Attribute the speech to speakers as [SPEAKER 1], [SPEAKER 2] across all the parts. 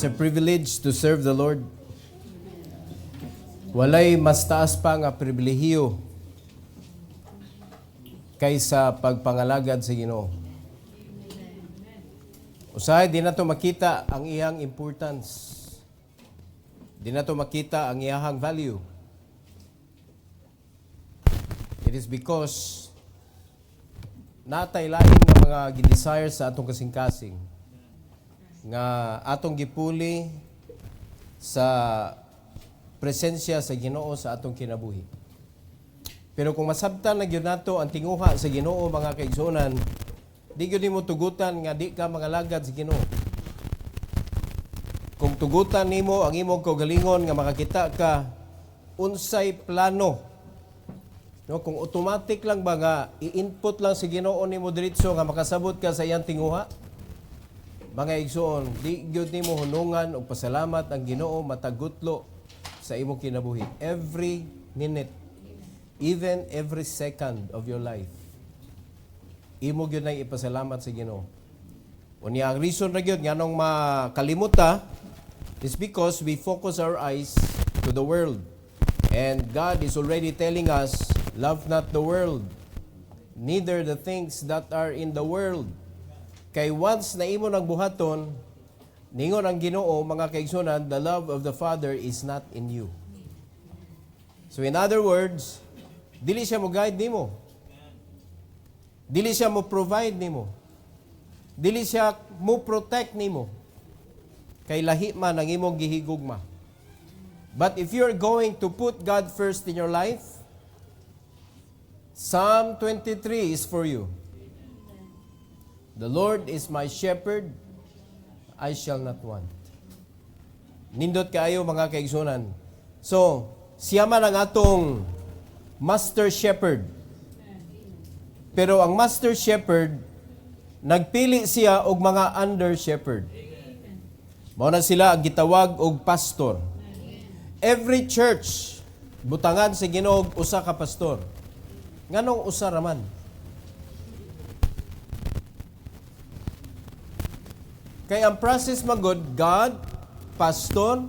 [SPEAKER 1] a privilege to serve the Lord. Walay mas taas pa nga pribilehiyo kaysa pagpangalagad sa Ginoo. Usahay, di na to makita ang iyang importance. Di na to makita ang iyang value. It is because natay lain nga mga gidesire sa atong kasing-kasing nga atong gipuli sa presensya sa Ginoo sa atong kinabuhi. Pero kung masabtan na gyud nato ang tinguha sa Ginoo, mga kaigsunan, di gyud nimo tugutan nga di ka mangalagad sa Ginoo. Kung tugutan nimo ang imong kaugalingon nga makakita ka unsay plano, no, kung automatic lang ba nga i-input lang sa Ginoo nimo diretso nga makasabot ka sa iyang tinguha, mga igsoon, di gyud nimo hunungan og pasalamat ang Ginoo matagutlo sa imong kinabuhi. Every minute, even every second of your life, imo gyud nay ipasalamat sa Ginoo. Unya ang reason ra gyud nganong makalimuta is because we focus our eyes to the world. And God is already telling us, love not the world, neither the things that are in the world. Kay once na imo nang buhaton, ningon ang Ginoo, mga kaigsunan, the love of the Father is not in you. So in other words, dili siya mo guide nimo. Dili siya mo provide nimo. Dili siya mo protect nimo. Kay lahi man ang imong gihigugma. But if you're going to put God first in your life, Psalm 23 is for you. The Lord is my shepherd, I shall not want. Nindot kaayo, mga kaigsunan. So, siya man ang atong master shepherd. Pero ang master shepherd, nagpili siya og mga under shepherd. Mao na sila ang gitawag og pastor. Every church, butangan sa Ginoo usa ka pastor. Nganong usa raman? Kaya ang process magod, God, pastor,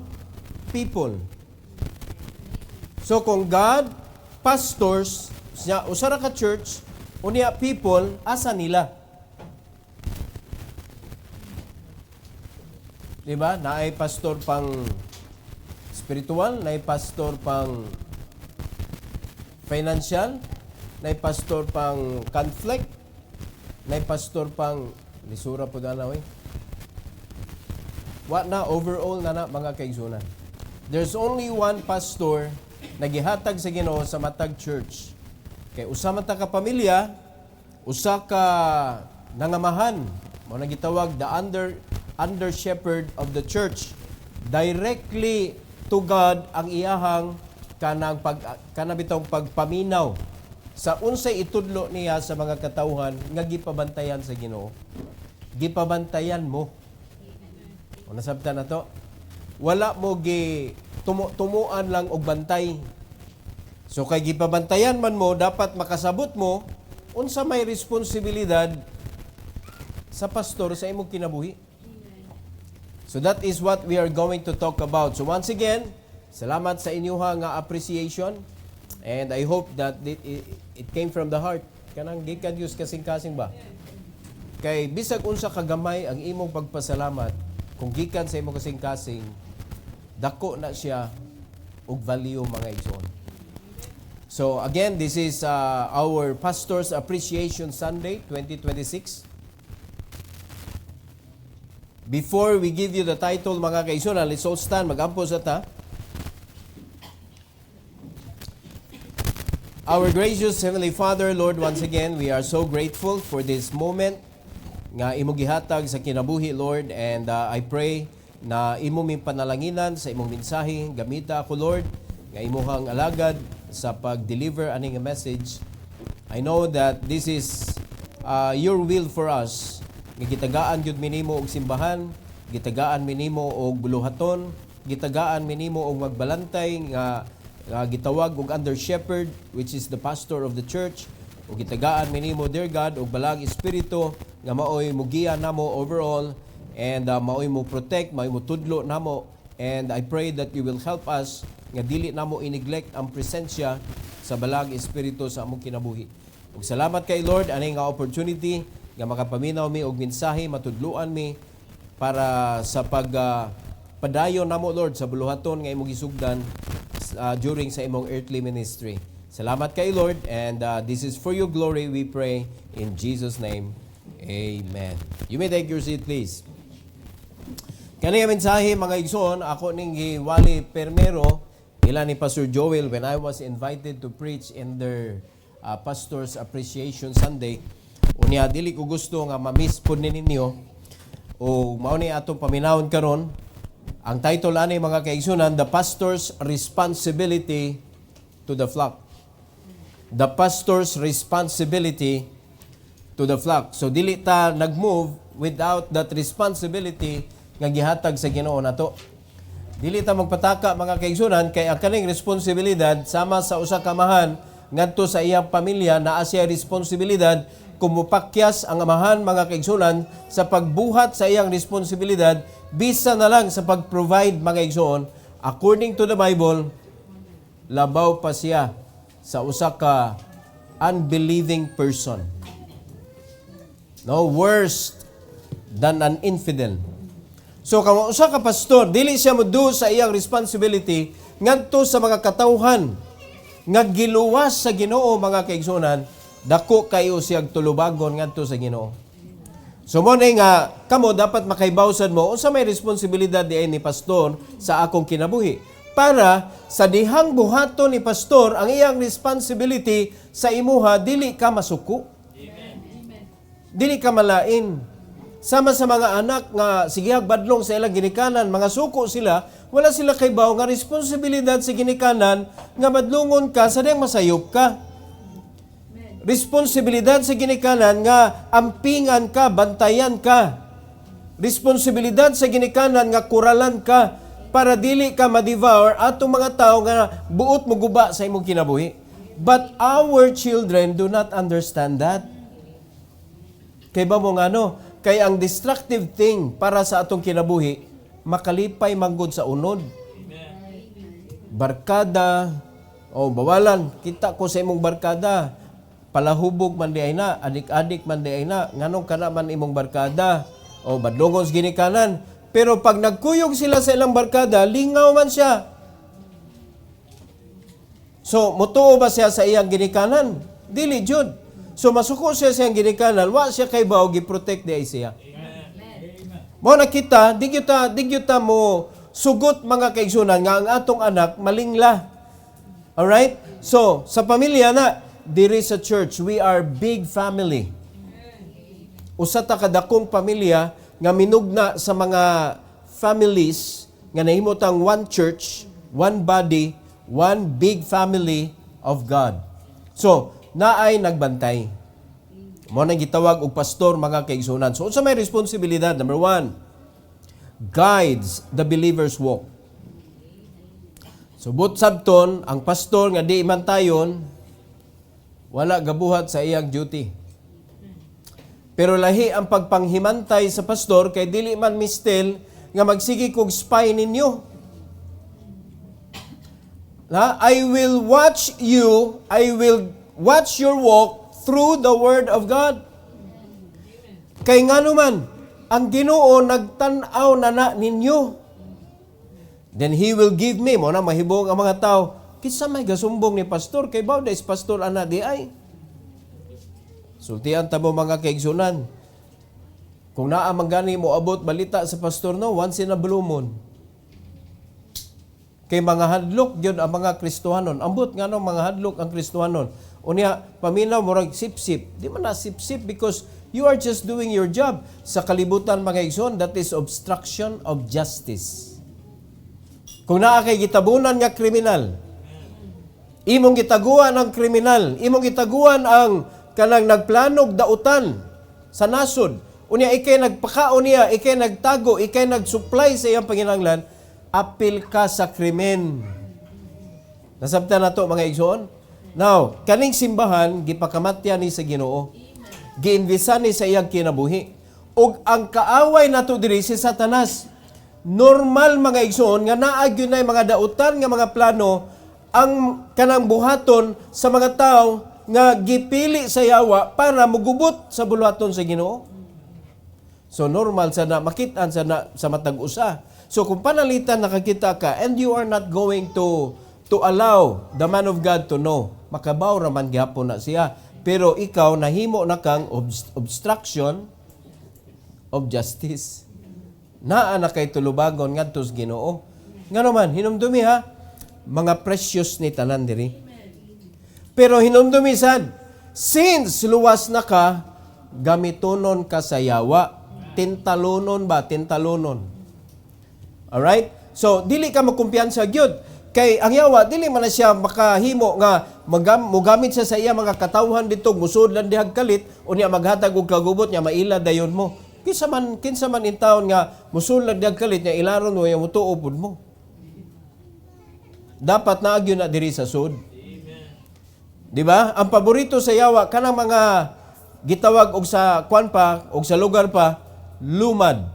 [SPEAKER 1] people. So kung God, pastors, usa ra ka church, unya people, asa nila? Diba? Naay pastor pang spiritual, naay pastor pang financial, naay pastor pang conflict, naay pastor pang lisura po dalaw eh. What na overall na mga kaigsunan. There's only one pastor na gihatag sa Ginoo sa matag church. Kay usa man ta ka pamilya, usa ka nangamahan, mao na gitawag the under shepherd of the church. Directly to God ang iyahang kanabitong pagpaminaw sa unsay itudlo niya sa mga katawhan nga gipabantayan sa Ginoo. Gipabantayan mo. O nasabtan na to, wala mo tumuan lang og bantay. So kay gipabantayan man mo, dapat makasabot mo unsa may responsibilidad sa pastor sa imong kinabuhi. So that is what we are going to talk about. So once again, salamat sa inyuha nga appreciation, and I hope that it came from the heart. Kanang gikan Dios kasing-kasing ba? Kay bisag unsa kagamay ang imong pagpasalamat, kung gikan sa imong kasing-kasing, dako na siya og value, mga igsoon. So again, this is our Pastor's Appreciation Sunday 2026. Before we give you the title, mga kaigsoon, let's all stand, mag-ampo sa ta. Our gracious Heavenly Father, Lord, once again, we are so grateful for this moment nga imo gihatag sa kinabuhi, Lord, and I pray na imo mi panalanginan sa imong mensahe. Gamita ako, Lord, nga imuhang alagad sa pag-deliver aning message. I know that this is your will for us. Nga gitagaan gyud minimo og simbahan, gitagaan minimo og buluhaton, gitagaan minimo og magbalantay nga gitawag og under shepherd, which is the pastor of the church. O gitagaan minimo, dear God, og balang espiritu nga maoy mugiya namo overall, and maoy mo protect, maoy mo tudlo namo, and I pray that you will help us nga dili namo i-neglect ang presensya sa balag espiritu sa among kinabuhi. Ug salamat kay Lord ani nga opportunity nga makapaminaw mi og mensahe, matudluan mi para sa padayon namo Lord sa buluhaton nga imong gisugdan during sa imong earthly ministry. Salamat kay Lord, and this is for your glory we pray in Jesus name. Amen. You may take your seat please. Kani nga mensahe mga igsoon, ako ning giwali permero ila ni Pastor Joel when I was invited to preach in their Pastor's Appreciation Sunday. Unya dili ko gusto nga ma-miss pud ninyo o mao ni atong paminawon karon. Ang title ani mga kaigsunan, The Pastor's Responsibility to the Flock. The Pastor's Responsibility to the Flock. So dili ta nag-move without that responsibility nga gihatag sa Ginoo nato. Dili ta magpataka mga kaigsunan kay ang kaning responsibilidad sama sa usa ka amahan ngadto sa iyang pamilya naa siya responsibilidad kumupakyas ang amahan mga kaigsunan sa pagbuhat sa iyang responsibilidad bisa na lang sa pag-provide mga igsoon according to the Bible labaw pa siya sa usa ka unbelieving person. No worse than an infidel. So kung usa ka pastor, dili siya modu sa iyang responsibility ngadto sa mga katawhan nga giluwas sa Ginoo mga kaigsunan, dako kayo siyang tulubagon ngadto sa Ginoo. So mo nga kamo dapat makaibawsan mo unsa may responsibilidad diay ni pastor sa akong kinabuhi para sa dihang buhaton ni pastor ang iyang responsibility sa imuha dili ka masuko. Amen. Dili ka malain. Sama sa mga anak nga sigihag badlong sa ilang ginikanan, mga suko sila, wala sila kaybaw nga responsibilidad sa ginikanan nga badlongon ka sa diyang masayop ka. Responsibilidad sa ginikanan nga ampingan ka, bantayan ka. Responsibilidad sa ginikanan nga kuralan ka para dili ka ma-devour atong mga tao nga buot mo guba sa imong kinabuhi. But our children do not understand that. Kay ba mo nga no? Kay ang destructive thing para sa atong kinabuhi, makalipay manggod sa unod. Barkada, o bawalan, kita ko sa imong barkada, palahubog man di ay na, adik-adik man di ay na, nganong kana man imong barkada, o badlongos ginikanan. Pero pag nagkuyog sila sa ilang barkada, lingaw man siya. So, mutuo ba siya sa iyang ginikanan? Dili, jud. So masuko siya sa ginikanan, wa siya kay bao gi-protect di ay siya. Mo nakita, di gyuta mo sugot mga kaigsunan nga ang atong anak malingla. All right? So sa pamilya na diri sa church, we are big family. Usa ta kadakong pamilya nga minugna sa mga families nga nahimutang one church, one body, one big family of God. So naay nagbantay. Mo nang gitawag og pastor mga kaigsunan. So unsa may responsibilidad? Number 1, guides the believer's walk. So but sabton ang pastor nga di imantayon wala gabuhat sa iyang duty. Pero lahi ang pagpanghimantay sa pastor kay dili man mistel nga magsigi kog spy ninyo. I will watch you, I will watch your walk through the Word of God. Kay nga naman, ang Ginoo nagtan-aw na ninyo. Then He will give me, mo na mahibong ang mga tao, kinsa may gasumbong ni pastor, kay baw is pastor ana di ay. Sultian tamo mga kaigsunan. Kung naa man gani mo abot balita sa pastor no, once in a blue moon. Kay mga hadlok gyud ang mga Kristohanon. Ambot nga no mga hadlok ang Kristohanon. Unya paminaw murag sip-sip. Di man na sip-sip because you are just doing your job. Sa kalibutan mga igsoon, that is obstruction of justice. Kung naa kay gitabunan nga kriminal, imong gitaguan ang kriminal, imong gitaguan ang kanang nagplanog dautan sa nasod. Unya ikay nagpakaon niya, ikay nagtago, ikay nagsupply sa iyang panginahanglan, apil ka sa krimen. Nasabtan na to mga igsoon? Now, kaning simbahan, gipakamatyan ni sa Ginoo. Giinvisan ni sa iyang kinabuhi. ug ang kaaway nato diri si Satanas. Normal mga igsoon nga naa gyud nay mga dautan nga mga plano ang kanang buhaton sa mga tao nga gipili sa yawa para mugubot sa buluhaton sa Ginoo. So normal sa na makitaan sa matag usa. So kung panalitan nakakita ka and you are not going to allow the man of God to know, makabaw raman gyapon na siya. Pero ikaw nahimo na kang obstruction of justice. Naa na kay tulubagon ngadto sa Ginoo. Ngano man hinumdumi ha, mga precious ni tanan diri. Pero hinumdumi sad, since luwas na ka, gamitonon ka sa yawa. Tintalonon ba? Tintalonon. Alright? So, dili ka magkumpiyansa gyud. Kay ang yawa, dili man na siya makahimo nga mugamit siya sa iya mga katawhan dito, musud lang dihag kalit, o niya maghatag og kagubot niya, maila dayon mo. Kinsa man in taon nga musud lang dihag kalit niya, ilaron mo, yung mutuopod mo. Dapat naagyo na diri sa sud. Di ba? Ang paborito sa yawa, kanang mga gitawag og sa kwan pa, og sa lugar pa, lumad.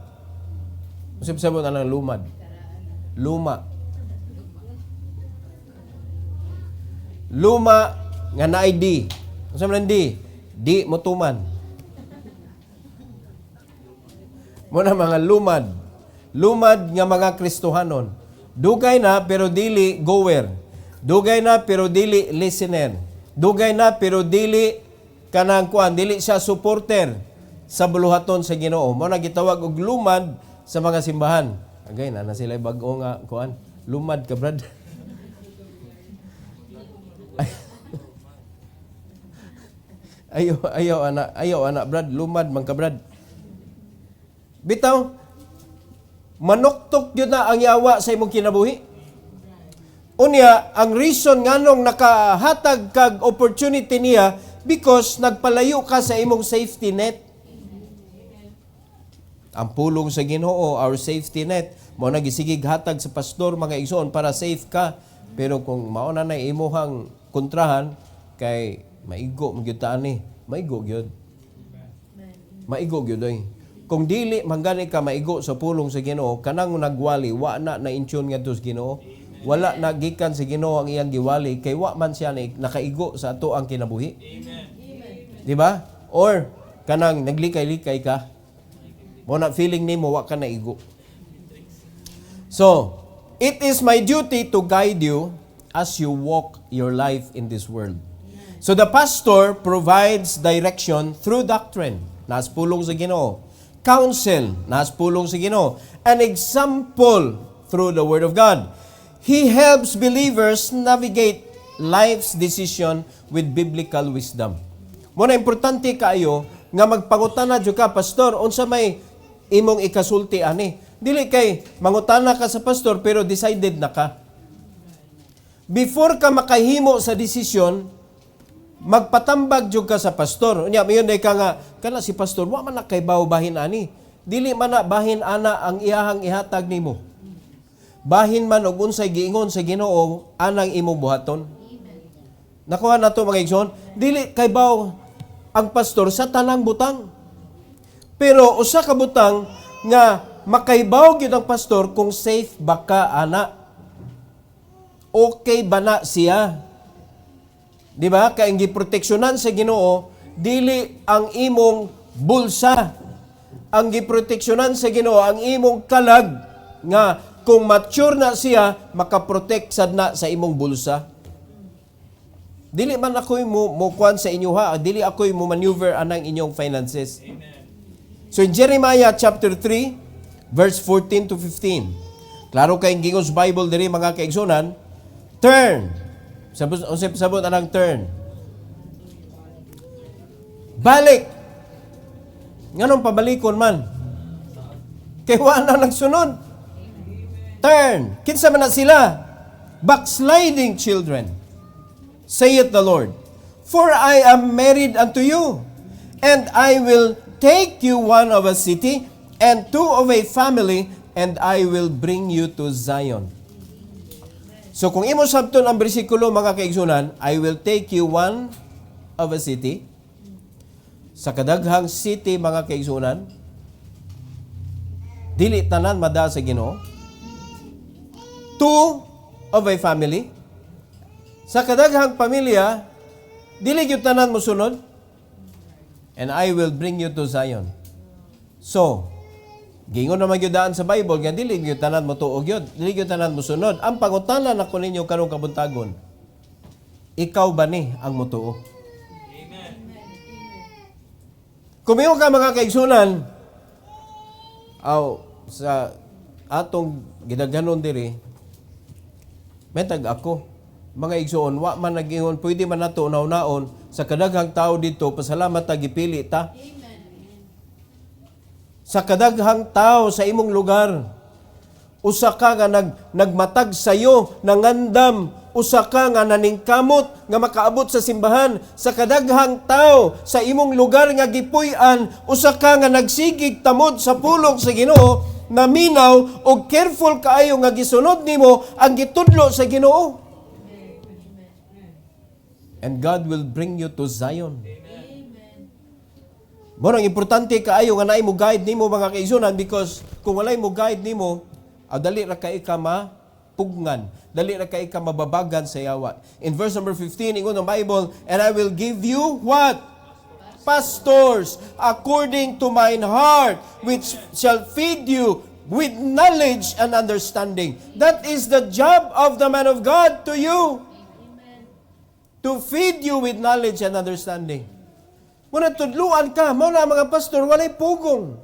[SPEAKER 1] Usap-sabot na ng lumad. Luma. Luma nga naay di. Usap man di. Di motuman. Muna mga lumad. Lumad nga mga Kristohanon. Dugay na pero dili goer. Dugay na pero dili listener. Dugay na pero dili kanang kuan, dili siya supporter sa buluhaton sa Ginoo. Mo na gitawag og lumad sa mga simbahan. Agay na sila bag-o nga kuan. Lumad ka, brad. Ayaw anak brad, lumad man ka, brad. Bitaw, manuktok yun na ang yawa sa imong kinabuhi. Unya, ang reason nganong nakahatag kag opportunity niya because nagpalayo ka sa imong safety net. Ang pulong sa Ginoo, our safety net, mo nagisigig hatag sa pastor mga igsoon para safe ka. Pero kung mauna na imuhang kontrahan kay maigo magyud ta ani, maigo gyud. Maigo gyud oy. Kung dili manggani ka maigo sa pulong sa Ginoo, kanang nagwali wa na na-intune ngadto sa Ginoo. Wala na gikan sa Ginoo ang iyang giwali kay wa man siya nakaigo sa ato ang kinabuhi. Amen. Di ba? Or kanang naglikay-likay ka. Mo na feeling nimo wa ka naigo. So, it is my duty to guide you as you walk your life in this world. So the pastor provides direction through doctrine, nas pulong sa Ginoo. Counsel, nas pulong sa Ginoo. An example through the Word of God. He helps believers navigate life's decision with biblical wisdom. Muna importante kaayo nga magpangutana jud ka, pastor, unsa may imong ikasulti ani. Dili kay mangutana ka sa pastor pero decided na ka. Before ka makahimo sa desisyon, magpatambag jud ka sa pastor. Unya mayon day ka nga kana si pastor wa man na kay bahin ani. Dili man na bahin ana ang iyahang ihatag nimo. Bahin man og unsay giingon sa Ginoo anang imong buhaton. Nakuha na to mga igsoon, dili kay ang pastor sa tanang butang. Pero usa ka butang nga makaibaw gyud ang pastor kung safe ba ka ana. Okay ba na siya? Di ba? Kay ang giproteksyonan sa Ginoo dili ang imong bulsa. Ang giproteksyonan sa Ginoo ang imong kalag nga kung mature na siya makaprotect sad na sa imong bulsa. Dili man ako'y mo kuan sa inyo ha, dili ako'y mo maneuver anang inyong finances. Amen. So in Jeremiah chapter 3, verse 14 to 15. Klaro kayong gingos Bible diri mga kaigsunan, turn. Sabot anang turn. Balik. Nganong pabalikon man? Kay wa na nagsunod. Turn. Kinsa man na sila? Backsliding children. Saith the Lord, for I am married unto you, and I will take you one of a city, and two of a family, and I will bring you to Zion. So kung imo sabton ang bersikulo mga kaigsunan, I will take you one of a city, sa kadaghang city mga kaigsunan, Dili tanan mada sa Ginoo. Two of a family. Sa kadaghang pamilya, dili gyud tanan mosunod. And I will bring you to Zion. So, gingon naman gyud daan sa Bible nga dili gyud tanan mo tuog gyud, dili gyud tanan mosunod. Ang pangutana nako ninyo karong kabuntagon. Ikaw ba ni ang motuo? Amen. Kumiyo ka mga kaigsunan, sa atong gidaghanon diri, metag ako, mga igsoon, wa man nagingon, pwede man nato unaw-naon, sa kadaghang tao dito, pasalamat ta gipili ta. Amen. Sa kadaghang tao sa imong lugar, usa ka nga nagmatag sayo, nangandam, usa ka nga naningkamot nga makaabot sa simbahan. Sa kadaghang tao sa imong lugar nga gipuy-an, usa ka nga nagsigig tamod sa pulong sa Ginoo, naminaw og careful kaayo nga gisunod nimo ang gitudlo sa Ginoo. And God will bring you to Zion. Mo nang importante kaayo nga naay mo guide nimo mga kaigsunan, because kung walay mo guide nimo, dali ra kay ka mapugnan, dali ra kay ka mababagan sa yawa. In verse number 15 ingon ng Bible, and I will give you what? Pastors according to mine heart, which shall feed you with knowledge and understanding. That is the job of the man of God to you. To feed you with knowledge and understanding. Muna tudluan ka, muna mga pastor, walay pugong.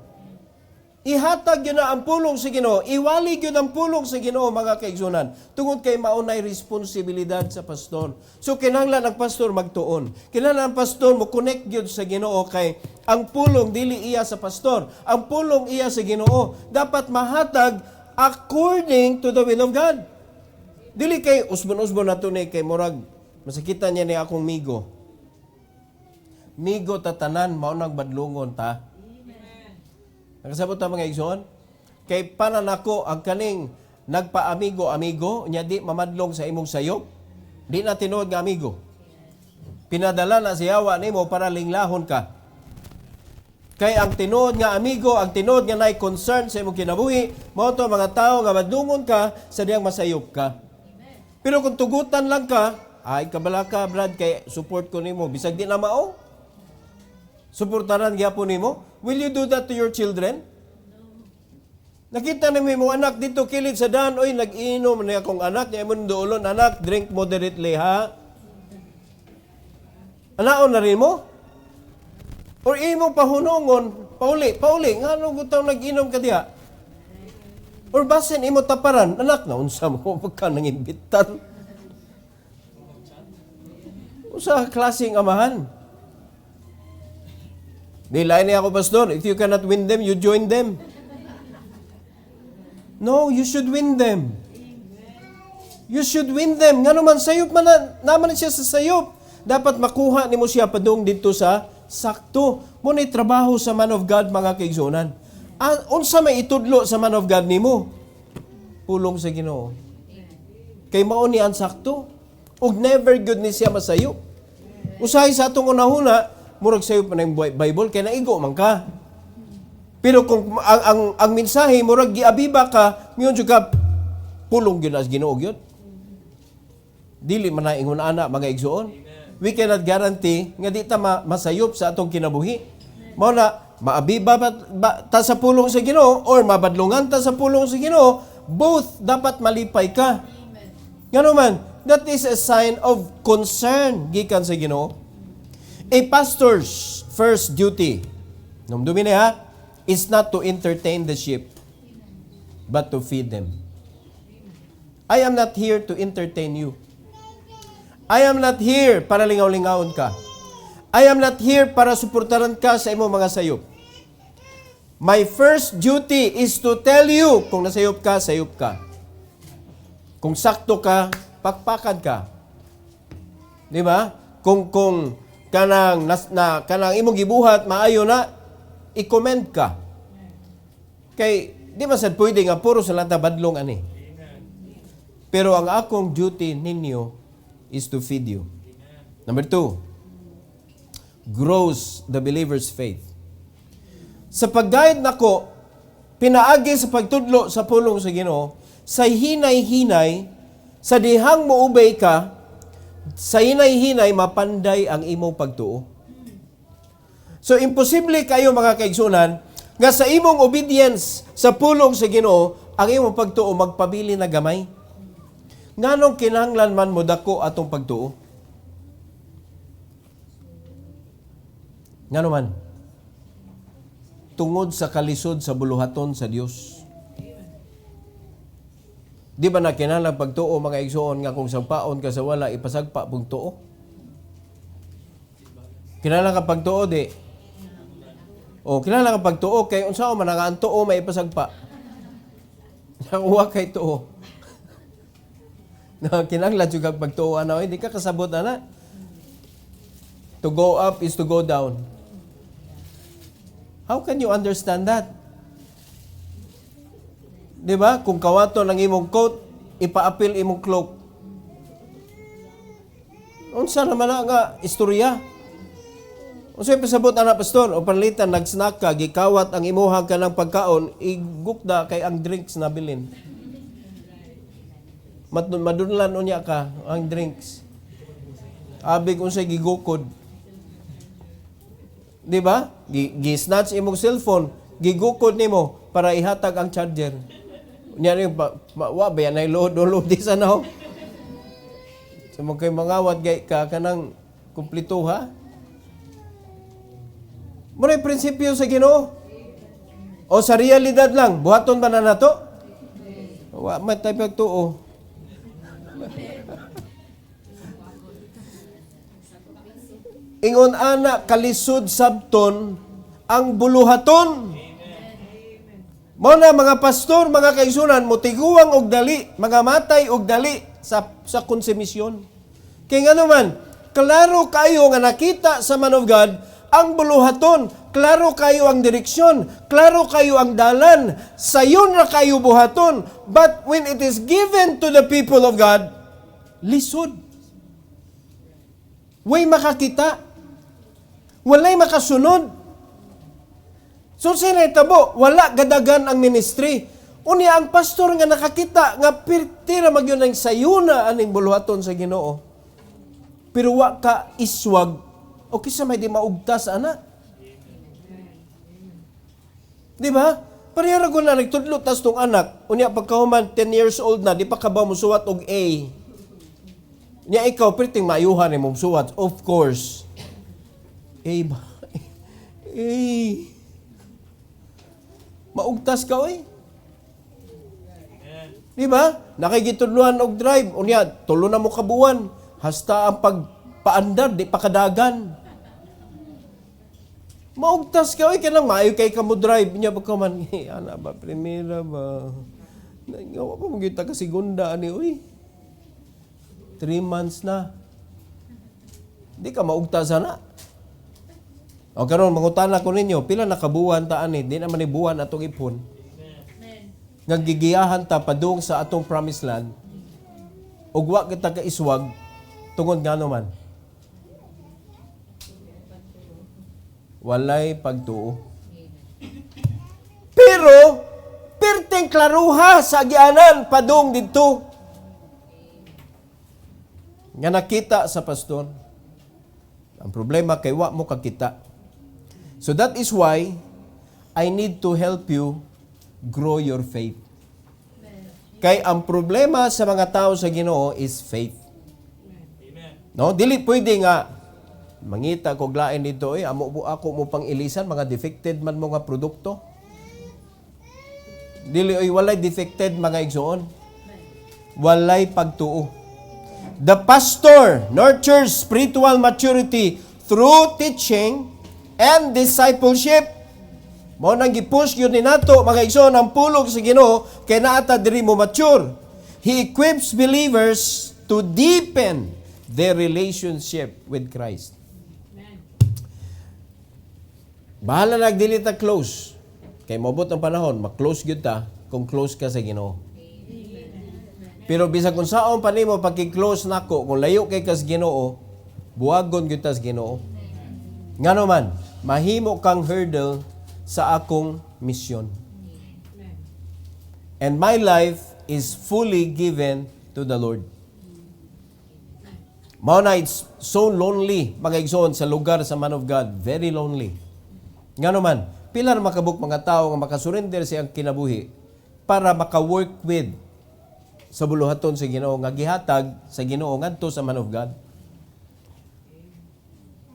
[SPEAKER 1] Ihatag yun na ang pulong sa Ginoo, iwalig yun ang pulong sa Ginoo, mga kaigsunan. Tungod kay maunay responsibilidad sa pastor. So, kinahanglan ang pastor magtuon. Kinahanglan ang pastor mo connect yun sa Ginoo, kay ang pulong dili iya sa pastor. Ang pulong iya sa Ginoo. Dapat mahatag according to the will of God. Dili kay usbon-usbon na to ni kay murag, masakitan niya ni akong migo. Migo tatanan, maunang badlungon ta. Nakasabot ta mga igsoon? Kay pananako ang kaning nagpa-amigo-amigo, nya di mamadlong sa imong sayop, di na tinuod nga amigo. Pinadala na siyawa nimo para linglahon ka. Kay ang tinuod nga amigo, ang tinuod nga nay concern sa imong kinabuhi, mao to mga tao nga madungon ka sa diyang masayop ka. Pero kung tugutan lang ka, ay kabala ka Brad, kay support ko nimo, bisag di na mao. Suportaran gyapon nimo. Will you do that to your children? Nakita namin mo anak dito kilid sa daan, oy nag-inom na akong anak, niya mo doolon, anak, drink moderately ha. Anaon na rin mo? Or imo pahunongon, pauli, nga nung gutaw nag-inom ka diha? Or basin imo taparan, anak, na unsa mo, pagka nangimbitan. Usa klaseng amahan. Nilain niya ako, pastor, if you cannot win them, you join them. No, you should win them. You should win them. Nga naman, sayop man naman siya sa sayop. Dapat makuha ni mo siya padung dito sa sakto. Muna'y trabaho sa man of God, mga kaigsunan. Unsa may itudlo sa man of God ni mo? Pulong sa Ginoo. Kay mao ni ang sakto. Ug never good ni siya masayop. Usahay sa atong unahuna, murag sayo pa ng Bible, kaya naigo man ka. Pero kung ang mensahe, murag giabiba ka, miyon ka, pulong yun as Ginoo yun. Dili man na ingon ana mga igsuon. We cannot guarantee nga di ta masayop sa atong kinabuhi. Mao na, maabiba ba ta sa pulong sa Ginoo, or mabadlungan ta sa pulong sa Ginoo, both dapat malipay ka. Ngano man, that is a sign of concern gikan sa Ginoo. A pastor's first duty, numdumi na ha, is not to entertain the sheep, but to feed them. I am not here to entertain you. I am not here para lingaw-lingawon ka. I am not here para suportaran ka sa imong mga sayop. My first duty is to tell you, kung nasayop ka, sayop ka. Kung sakto ka, pakpakan ka. Di ba? Kung kanang imong gibuhat maayo na, i-comment ka. Kay di man sad pwede nga puro sa lata badlong ani. Pero ang akong duty ninyo is to feed you. Number 2, grows the believer's faith. Sa pag-guide nako pinaagi sa pagtudlo sa pulong sa Ginoo, sa hinay-hinay, sa dihang moubay ka, sa hinay-hinay mapanday ang imong pagtuo. So imposible kayo mga kaigsunan nga sa imong obedience sa pulong sa Ginoo ang imong pagtuo magpabili na gamay. Nganong kinahanglan man mo dako atong pagtuo? Ngano man? Tungod sa kalisod sa buluhaton sa Dios. Di ba na kinahanglan pagtuo mga igsoon nga kung sagpaon ka sa wala ipasagpa pug tuo? Kinahanglan ka pagtuo di. O kinahanglan ka pagtuo kay unsa man ang tuo may ipasagpa. Nakuha kay tuo. Na kinahanglan jud kag pagtuo ana di ka kasabot ana. To go up is to go down. How can you understand that? Di ba? Kung kawato ng imong coat, ipaapil imong cloak. Unsa naman na nga istorya? Unsa pasabot ana pastor o panlitan nag-snack ka gikawat ang imuhang kanang pagkaon igukda kay ang drinks na bilin. Madunlan unya ka ang drinks. Abig unsay gigukod. Di ba? Gi-snatch imong cellphone, gigukod nimo para ihatag ang charger. Nya rin wa ba yan ay load di sa now. So kay mangawat gay ka kanang kumpleto ha. Muna prinsipyo sa Ginoo. O sa realidad lang, buhaton ba na nato? Wa may tayo pagtuo. Ingon ana kalisod sabton ang buluhaton. Mo na mga pastor, mga kaigsunan, motiguang og dali, mga matay og dali sa konsumisyon. Kay nga naman, klaro kayo nga nakita sa man of God ang buluhaton, klaro kayo ang direksyon, klaro kayo ang dalan, sayon na kayo buhaton. But when it is given to the people of God, lisod. Way makakita. Walay makasunod. So sila itabo, wala gadagan ang ministry. Unya ang pastor nga nakakita nga pirtira magyon ang sayuna aning buluhaton sa Ginoo. Pero wa ka iswag o kisa may di maugtas ana. Di ba? Parehara ko na nagtudlo tas tong anak. Unya pagkahuman 10 years old na di pa ka ba musuwat og A. Nya ikaw pirting maayuhan ni mong suwat, of course. ba? Maugtas ka, oy. Di ba? Nakikitudluhan og drive. Unya, tulo na mo kabuan. Hasta ang pagpaandar, di pa kadagan. Maugtas ka, oy. Kanang maayo kay ka mo drive. Nya ba ka man, ana ba, primera ba? Ngawa pa mong kita ka segunda, ani, oy. 3 months na. Di ka maugtas na. O karon mangutana ko ninyo, pila na kabuan ta ani, di naman ni buwan atong ipon. Nga gigiyahan ta padung sa atong promised land. Ug wa kita ka iswag tungod ngano man. Walay pagtuo. Pero perteng klaruha sa agianan padung didto. Nga nakita sa pastor. Ang problema kay wa mo kakita. So that is why I need to help you grow your faith. Kay ang problema sa mga tao sa Ginoo is faith. No, dili pwede nga mangita kog lain dito amo ako mo pang ilisan mga defected man mo nga produkto. Dili walay defected mga igsoon. Walay pagtuo. The pastor nurtures spiritual maturity through teaching and discipleship. Mao nang gipush gyud ni nato mga igsoon ang pulong sa Ginoo kay naata diri mo mature. He equips believers to deepen their relationship with Christ. Bahala nagdili ta close. Kay mabot ang panahon, ma-close gyud ta kung close ka sa Ginoo. Pero bisag kung saon pa nimo pagki-close nako, kung layo kay kas Ginoo, buwagon gyud ta sa Ginoo. Ngano man, mahimo kang hurdle sa akong misyon. And my life is fully given to the Lord. Mao na, it's so lonely, mga igsoon, sa lugar sa man of God. Very lonely. Nga naman, pila na makabuk mga tao nga makasurrender siyang kinabuhi para maka-work with sa buluhaton sa Ginoo, nga gihatag sa Ginoo ngadto sa man of God.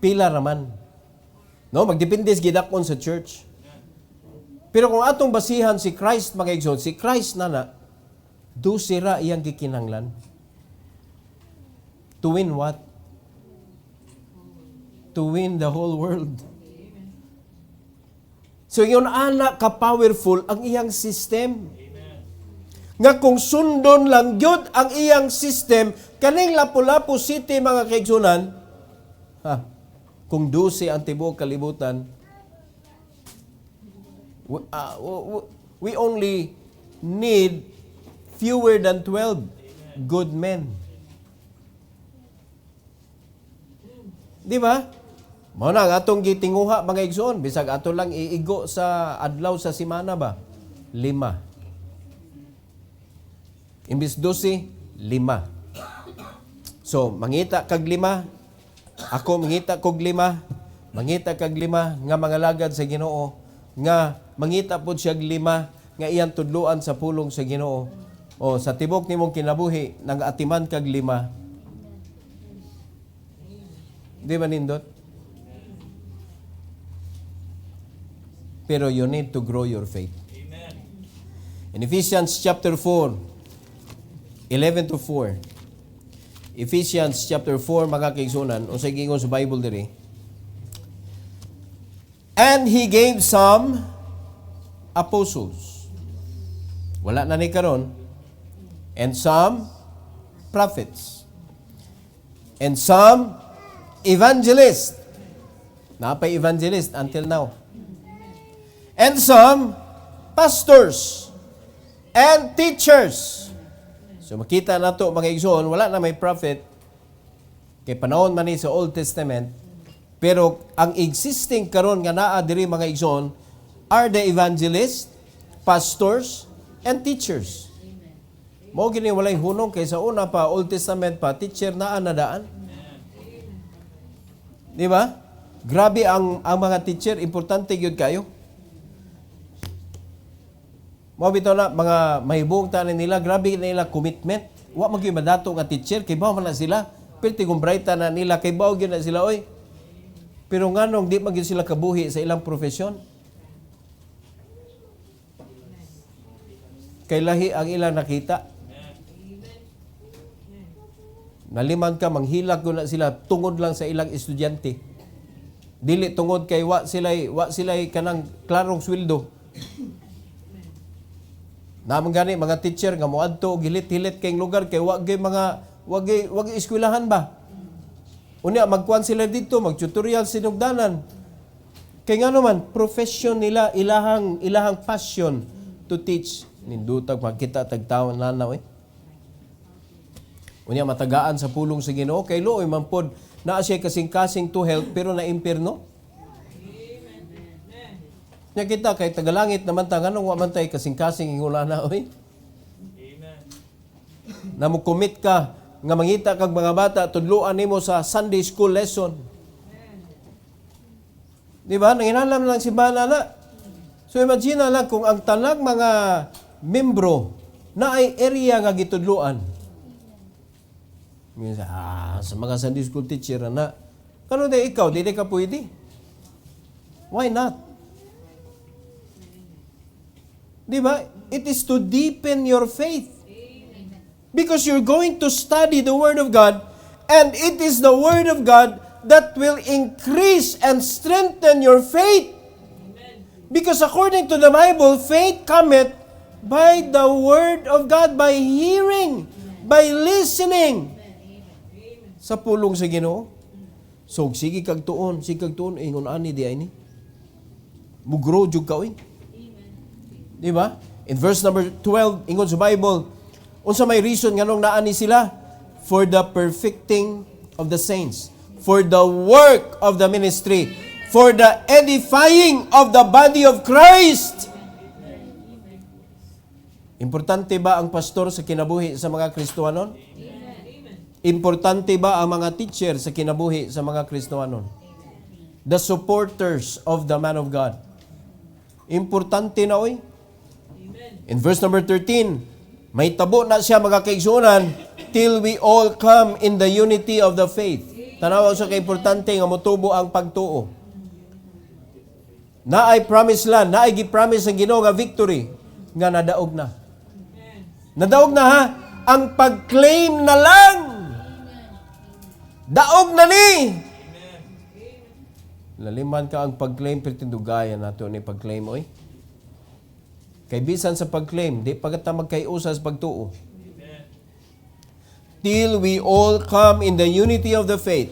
[SPEAKER 1] Pila raman. No, magdepende sa gidakon sa church. Pero kung atong basihan si Christ, mga igsoon, si Christ na do sira iyang gikinanglan. To win what? To win the whole world. So yun, anak ka-powerful ang iyang system. Nga kung sundon lang yun ang iyang system, kaning Lapu-Lapu City, mga kaigsunan, kung 12 ang tibuok kalibutan, we only need fewer than 12 good men. Di ba? Mao na ang atong gitinguha, mga igsoon, bisag ato lang iigo sa adlaw sa semana ba? 5. Imbis 12, 5. So, mangita kag 5, ako mangita kog 5, mangita kag 5 nga mga lagad sa Ginoo, nga mangita pod siya 5 nga iyang tudluan sa pulong sa Ginoo. O sa tibok nimong kinabuhi nang atiman kag 5. Di ba nindot? Pero you need to grow your faith. Amen. In Ephesians chapter 4, 11 to 4. Ephesians chapter 4, mga kaigsunan, o sa gingon sa Bible diri. And He gave some apostles. Wala na ni karon. And some prophets. And some evangelists. Napay evangelist until now. And some pastors and teachers. So makita na to, mga igsoon, wala na may prophet. Kay panahon man ni sa Old Testament. Pero ang existing karon nga naa diri, mga igsoon, are the evangelists, pastors, and teachers. Mao gini walay hunong kay sa una pa Old Testament pa teacher naa nadaan. Di ba? Grabe ang mga teacher, importante gyud kayo. Mao bitaw na mga mahibong tanan nila, grabe nila commitment. Wa man gyud madato nga teacher kay bawo man na sila. Perti kung brighta na nila kay bawo gyud na sila oy. Pero nganong di man gyud sila kabuhi sa ilang profesyon. Kay lahi ang ilang nakita. Naliman ka, manghilag ko na sila tungod lang sa ilang estudyante. Dili tungod kay wa sila'y kanang klarong sweldo. Naman gani mga teacher nga moadto gilit-hilit kay lugar kay wa eskwelahan ba. Unya magkuan sila dito, mag-tutorial sinugdanan. Kay ngano man profession nila, ilahang passion to teach. Nindutag magkita tagtaw nanaw eh. Unya matagaan sa pulong sa Ginoo kay looy man pod naa siya kasing-kasing to help pero na impierno. Nya kita kay tagalangit naman ta nganong wa man tay kasing-kasing ingulana oy. Amen. Na mo commit ka nga mangita kag mga bata tudloan nimo sa Sunday school lesson. Di ba? Nanginahanglan lang si bana na. So imagine lang kung ang tanang mga membro na ay area nga gitudloan. Sa mga Sunday school teacher na, kano de ikaw, di ka pwede? Why not? Di ba? It is to deepen your faith. Because you're going to study the Word of God, and it is the Word of God that will increase and strengthen your faith. Because according to the Bible, faith cometh by the Word of God, by hearing, by listening sa pulong sa Ginoo. So sige kag tuon, ingon ani di ay ni. Mugro jud ka oy. Di ba? In verse number 12 ingon sa Bible, unsa may reason nganong naa ni sila? For the perfecting of the saints, for the work of the ministry, for the edifying of the body of Christ. Importante ba ang pastor sa kinabuhi sa mga Kristiyanon? Importante ba ang mga teacher sa kinabuhi sa mga Kristiyanon? The supporters of the man of God. Importante na oy. In verse number 13, may tabo na siya mga kaigsunan till we all come in the unity of the faith. Tanawa sa kaimportante nga motubo ang pagtuo. Naay promise land, naay gi-promise ang Ginoo nga victory nga nadaog na. Nadaog na ha, ang pag-claim na lang. Daog na ni. Laliman ka ang pag-claim, pertindugayan nato ni pag-claim, oy. Kay bisan sa pag-claim, di pagkata magkaiusa sa pagtuo. Till we all come in the unity of the faith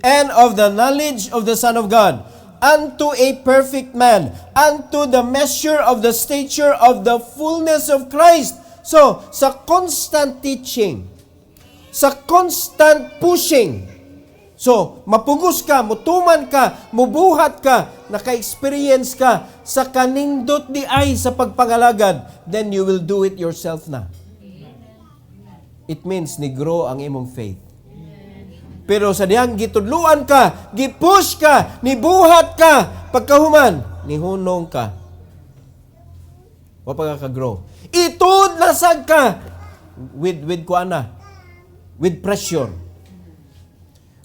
[SPEAKER 1] and of the knowledge of the Son of God, unto a perfect man, unto the measure of the stature of the fullness of Christ. So, sa constant teaching, sa constant pushing, so, mapugos ka, mutuman ka, mubuhat ka, naka-experience ka sa kanindot di ay sa pagpangalagad, then you will do it yourself na. It means ni-grow ang imong faith. Pero sa diyang gitudluan ka, gipush ka, nibuhat ka, pagkahuman, nihunong ka. O pagkaka-grow. Itudlasag ka with kuana, with pressure.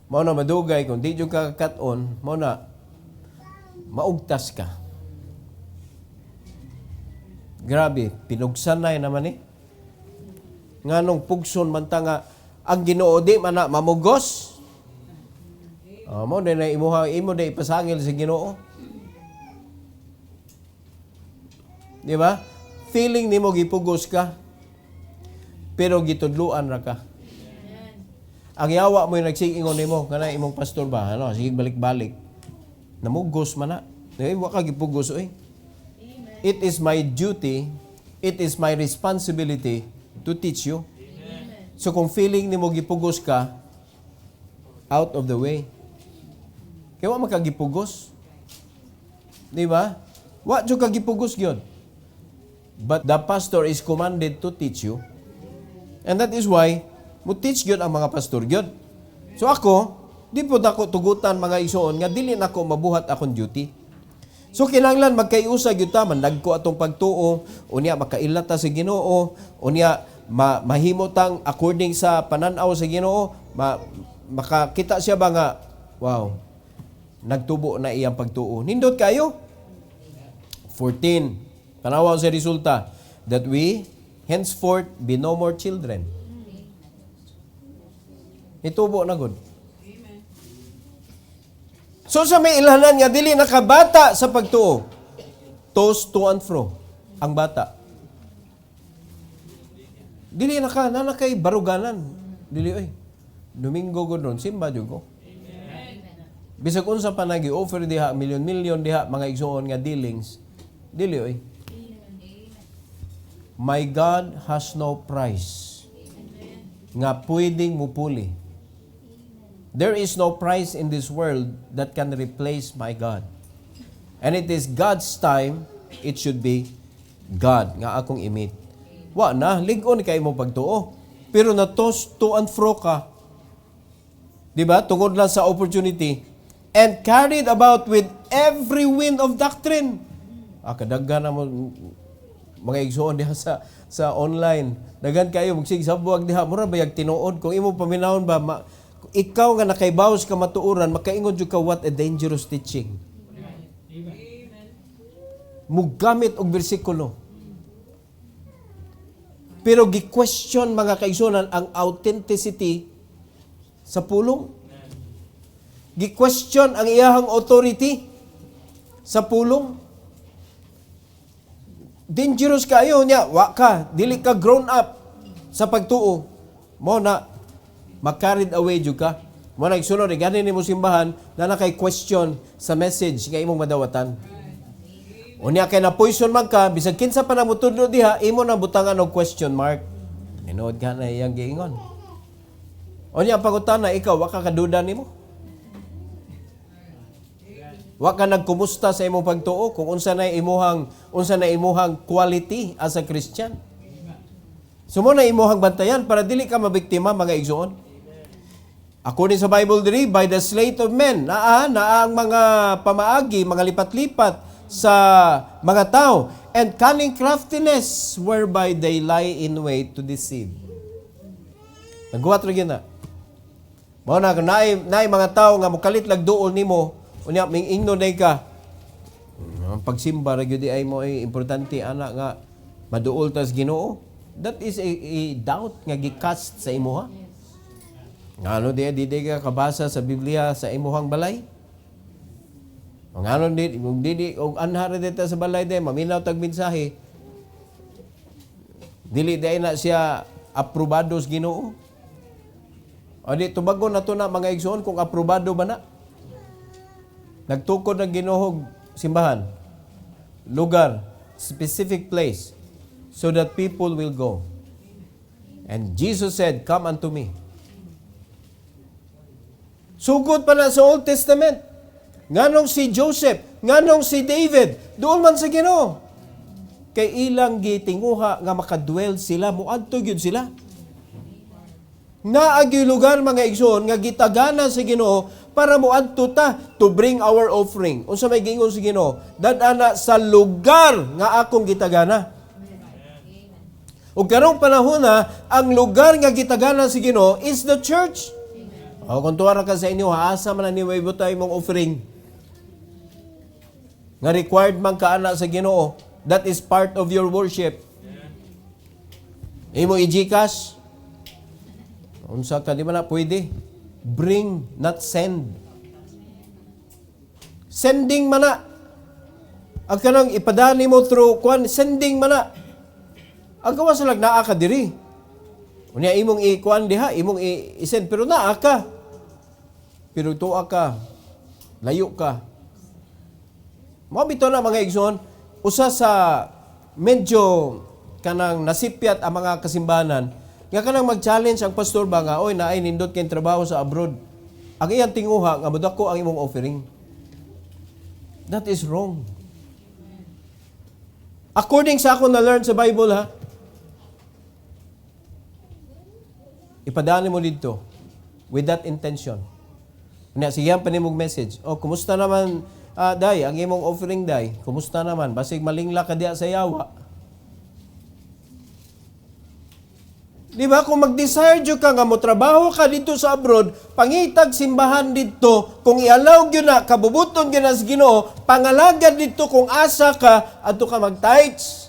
[SPEAKER 1] Mao na madugay kung di jud ka cut-on, mao na maugtas ka. Grabe, pinugsanay naman eh. Nganong pugson man ta nga ang Ginoo di man na mamugos. Mo na imo na ipasangil sa Ginoo. Di ba? Feeling nimo gipugos ka, pero gitudluan ra ka. Ang yawa mo yung nagsigingon nimo, kana imong pastor ba? Ano, sige balik-balik. Namugos man na. Wa ka gipugos oy. It is my duty, it is my responsibility to teach you. So kung feeling nimo gipugos ka, out of the way. Kaya wa makagipugos. Di ba? Wa jud ka gipugos gyud. But the pastor is commanded to teach you. And that is why mo teach gyud ang mga pastor gyud. So ako, di po nako tugutan mga igsoon nga dili nako mabuhat akong duty. So kinahanglan magkaiusa gyud ta, managko atong pagtuo, unya makailata sa Ginoo, unya mahimotang according sa pananaw sa Ginoo, makakita siya ba nga wow, nagtubo na iyang pagtuo. Nindot kayo. 14. Tanawa sa resulta that we henceforth be no more children. Itubo na gud. So sa may ilhanan nga dili nakabata sa pagtuo. Toss to and fro ang bata. Dili na kay baruganan. Dili oy. Domingo gud ron simba jud ko. Bisag unsa pa nagi-offer diha milyon diha mga igsoon nga dealings. Dili oy. My God has no price nga pwedeng mupuli. There is no price in this world that can replace my God. And it is God's time, it should be God nga akong imit. Wa na, lig-on kay mo pagtuo. Pero natos to and fro ka. Diba? Tungod lang sa opportunity. And carried about with every wind of doctrine. Kadaghan na mo mga igsoon diha sa online. Daghan kayo magsigsabuag diha mura bayag tinuod kung imo paminahon ba ikaw nga nakaibaws ka matuuran makaingon jud ka what a dangerous teaching. Mugamit og bersikulo. Pero gi-question mga kaigsunan ang authenticity sa pulong. Gi-question ang iyahang authority sa pulong. Dangerous kayo niya, wa ka, dili ka grown up sa pagtuo. Mo na makarried away jud ka. Mo na igsunod ganin nimo simbahan na nakay question sa message nga imong madawatan. Unya kay na poison man ka bisag kinsa pa na mutudlo diha imo na butangan og question mark. Tinuod ka na iyang giingon. Unya pangutana ikaw wa ka kaduda nimo? Wa ka nagkumusta sa imong pagtuo kung unsa na imuhang quality as a Christian? Sumo na imuhang bantayan para dili ka mabiktima, mga igsoon. According sa Bible diri, by the sleight of men, naa ang mga pamaagi, mga lipat-lipat sa mga tao, and cunning craftiness whereby they lie in wait to deceive. Nagguwat ra gyud na. Mao na naay mga tao nga mukalit lag duol nimo, unya ming ingno day ka. Ang pagsimba ra gyud ay mo ay importante ana nga maduol tas Ginoo. That is a doubt nga gicast sa imuha. Ngano di ka kabasa sa Biblia sa imuhang balay? Ngano di og anhara dita sa balay day maminaw tag mensahe. Dili day na siya aprobado sa Ginoo. O di tubagon na to na mga igsoon kung aprobado ba na. Nagtukod ng Ginoo simbahan, lugar, specific place, so that people will go. And Jesus said, "Come unto me." Sugod pa na sa Old Testament. Nganong si Joseph, nganong si David, doon man sa Ginoo. Kay ilang gitinguha nga makadwell sila, muadto gyud sila. Naagi lugar mga igsoon nga gitagana sa Ginoo para muadto ta to bring our offering. Unsa may giingon sa Ginoo? Dadana sa lugar nga akong gitagana. Ug karong panahon na ang lugar nga gitagana sa Ginoo is the church. O kung tuwara ka sa inyo, asa man ni way butay mong offering. Nga required man ka ana sa Ginoo, that is part of your worship. Imo i-GCash. Unsa ka di man na pwede. Bring, not send. Sending man na. Ang kanang ipadani mo through kwan, sending man na. Ang gawa sa naa ka diri. Unya imong i-kwan diha, imong i-send, pero naa ka. Pero tuwa ka, layo ka. Mabito na mga igsoon, usa sa medyo kanang nasipyat ang mga kasimbahanan, nga kanang mag-challenge ang pastor ba nga, oy, naay nindot kayong trabaho sa abroad. Ang iyang tinguha, nga budako ang imong offering. That is wrong. According sa ako na-learn sa Bible, ha, ipadaan mo dito with that intention. Siyan pa nimong message. O, kumusta naman, day, ang imong offering, day? Kumusta naman? Basig malingla ka diya sa yawa. Di ba? Kung mag-desire dyo ka nga mo trabaho ka dito sa abroad, pangitag simbahan dito, kung i-allow nyo na, kabubuton nyo na sa Ginoo, pangalagad dito kung asa ka, ato ka mag-tithes.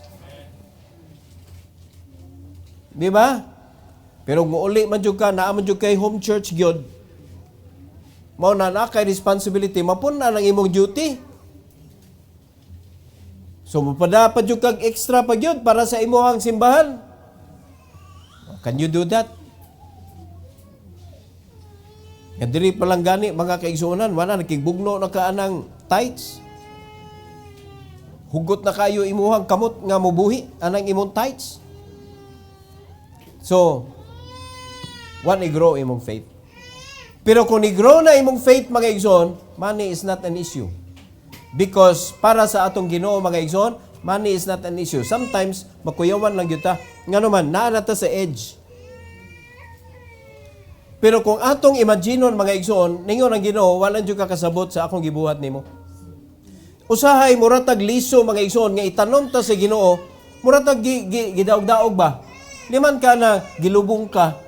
[SPEAKER 1] Di ba? Pero kung uli man dyo ka, naaman dyo kay home church gyud, mao na kay responsibility, mapun na ng imong duty. So, mapadapat yung kag extra pa yun para sa imuhang simbahan. Can you do that? Yan diri palang gani, mga kaigsunan, wala, nakigbugno na ka anang tithes. Hugot na kayo imuhang kamot nga mubuhi, anang imong tithes. So, one, i-grow imong faith. Pero kung i-grow na imong faith, mga igsoon, money is not an issue. Because para sa atong Ginoo, mga igsoon, money is not an issue. Sometimes, makuyawan lang yun ta. Nga naman, naanata sa edge. Pero kung atong imaginon, mga igsoon, ningon ang Ginoo, walang dyan kakasabot sa akong gibuhat nimo. Usahay, muratag liso, mga igsoon, nga itanom ta sa Ginoo, muratag gidaog-daog ba? Liman ka na, gilubong ka,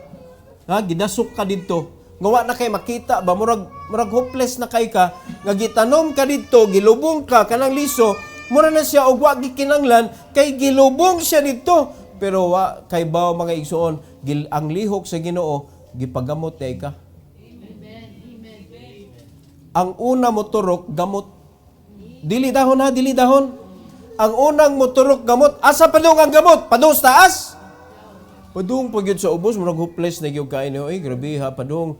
[SPEAKER 1] gidasok ka dito, ngawa na kay makita ba, murag hopeless na kay ka, nga gitanom ka dito, gilubong ka, kanang liso, mura na siya, og wa gikinanglan, kay gilubong siya dito. Pero wa, kay baw mga igsoon, ang lihok sa Ginoo, gipagamot kay ka. Ang una mo turok, gamot. Dili dahon ha, dili dahon. Ang unang mo turok, gamot. Asa padung ang gamot? Padung sa taas? Padung pagyud sa ubos, murag hopeless na gyud kain niyo. Ay, grabe ha, padung,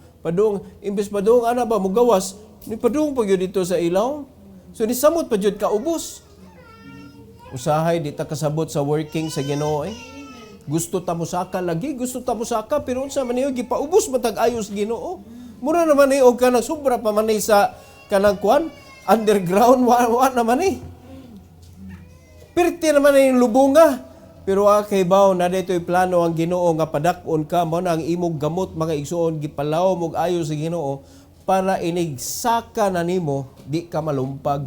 [SPEAKER 1] imbes padung, ana ba, mugawas, ni padung pagyud dito sa ilaw. So, nisamot pagyud ka ubos. Usahay, di ta kasabot sa working sa Ginoo eh. Gusto ta musaka lagi, gusto ta musaka, pero unsa man niyo, gipaubos matag ayos Ginoo. Mura naman eh, o ka na sobra pa man sa kanang kuan, underground, wa naman eh. Pirti naman yung lubunga. Pero kay baw na dito'y plano ang Ginoo nga padak-on ka mo na ang imong gamot mga igsoon gipalaw mo ayo sa Ginoo para inigsaka na nimo di ka malumpag.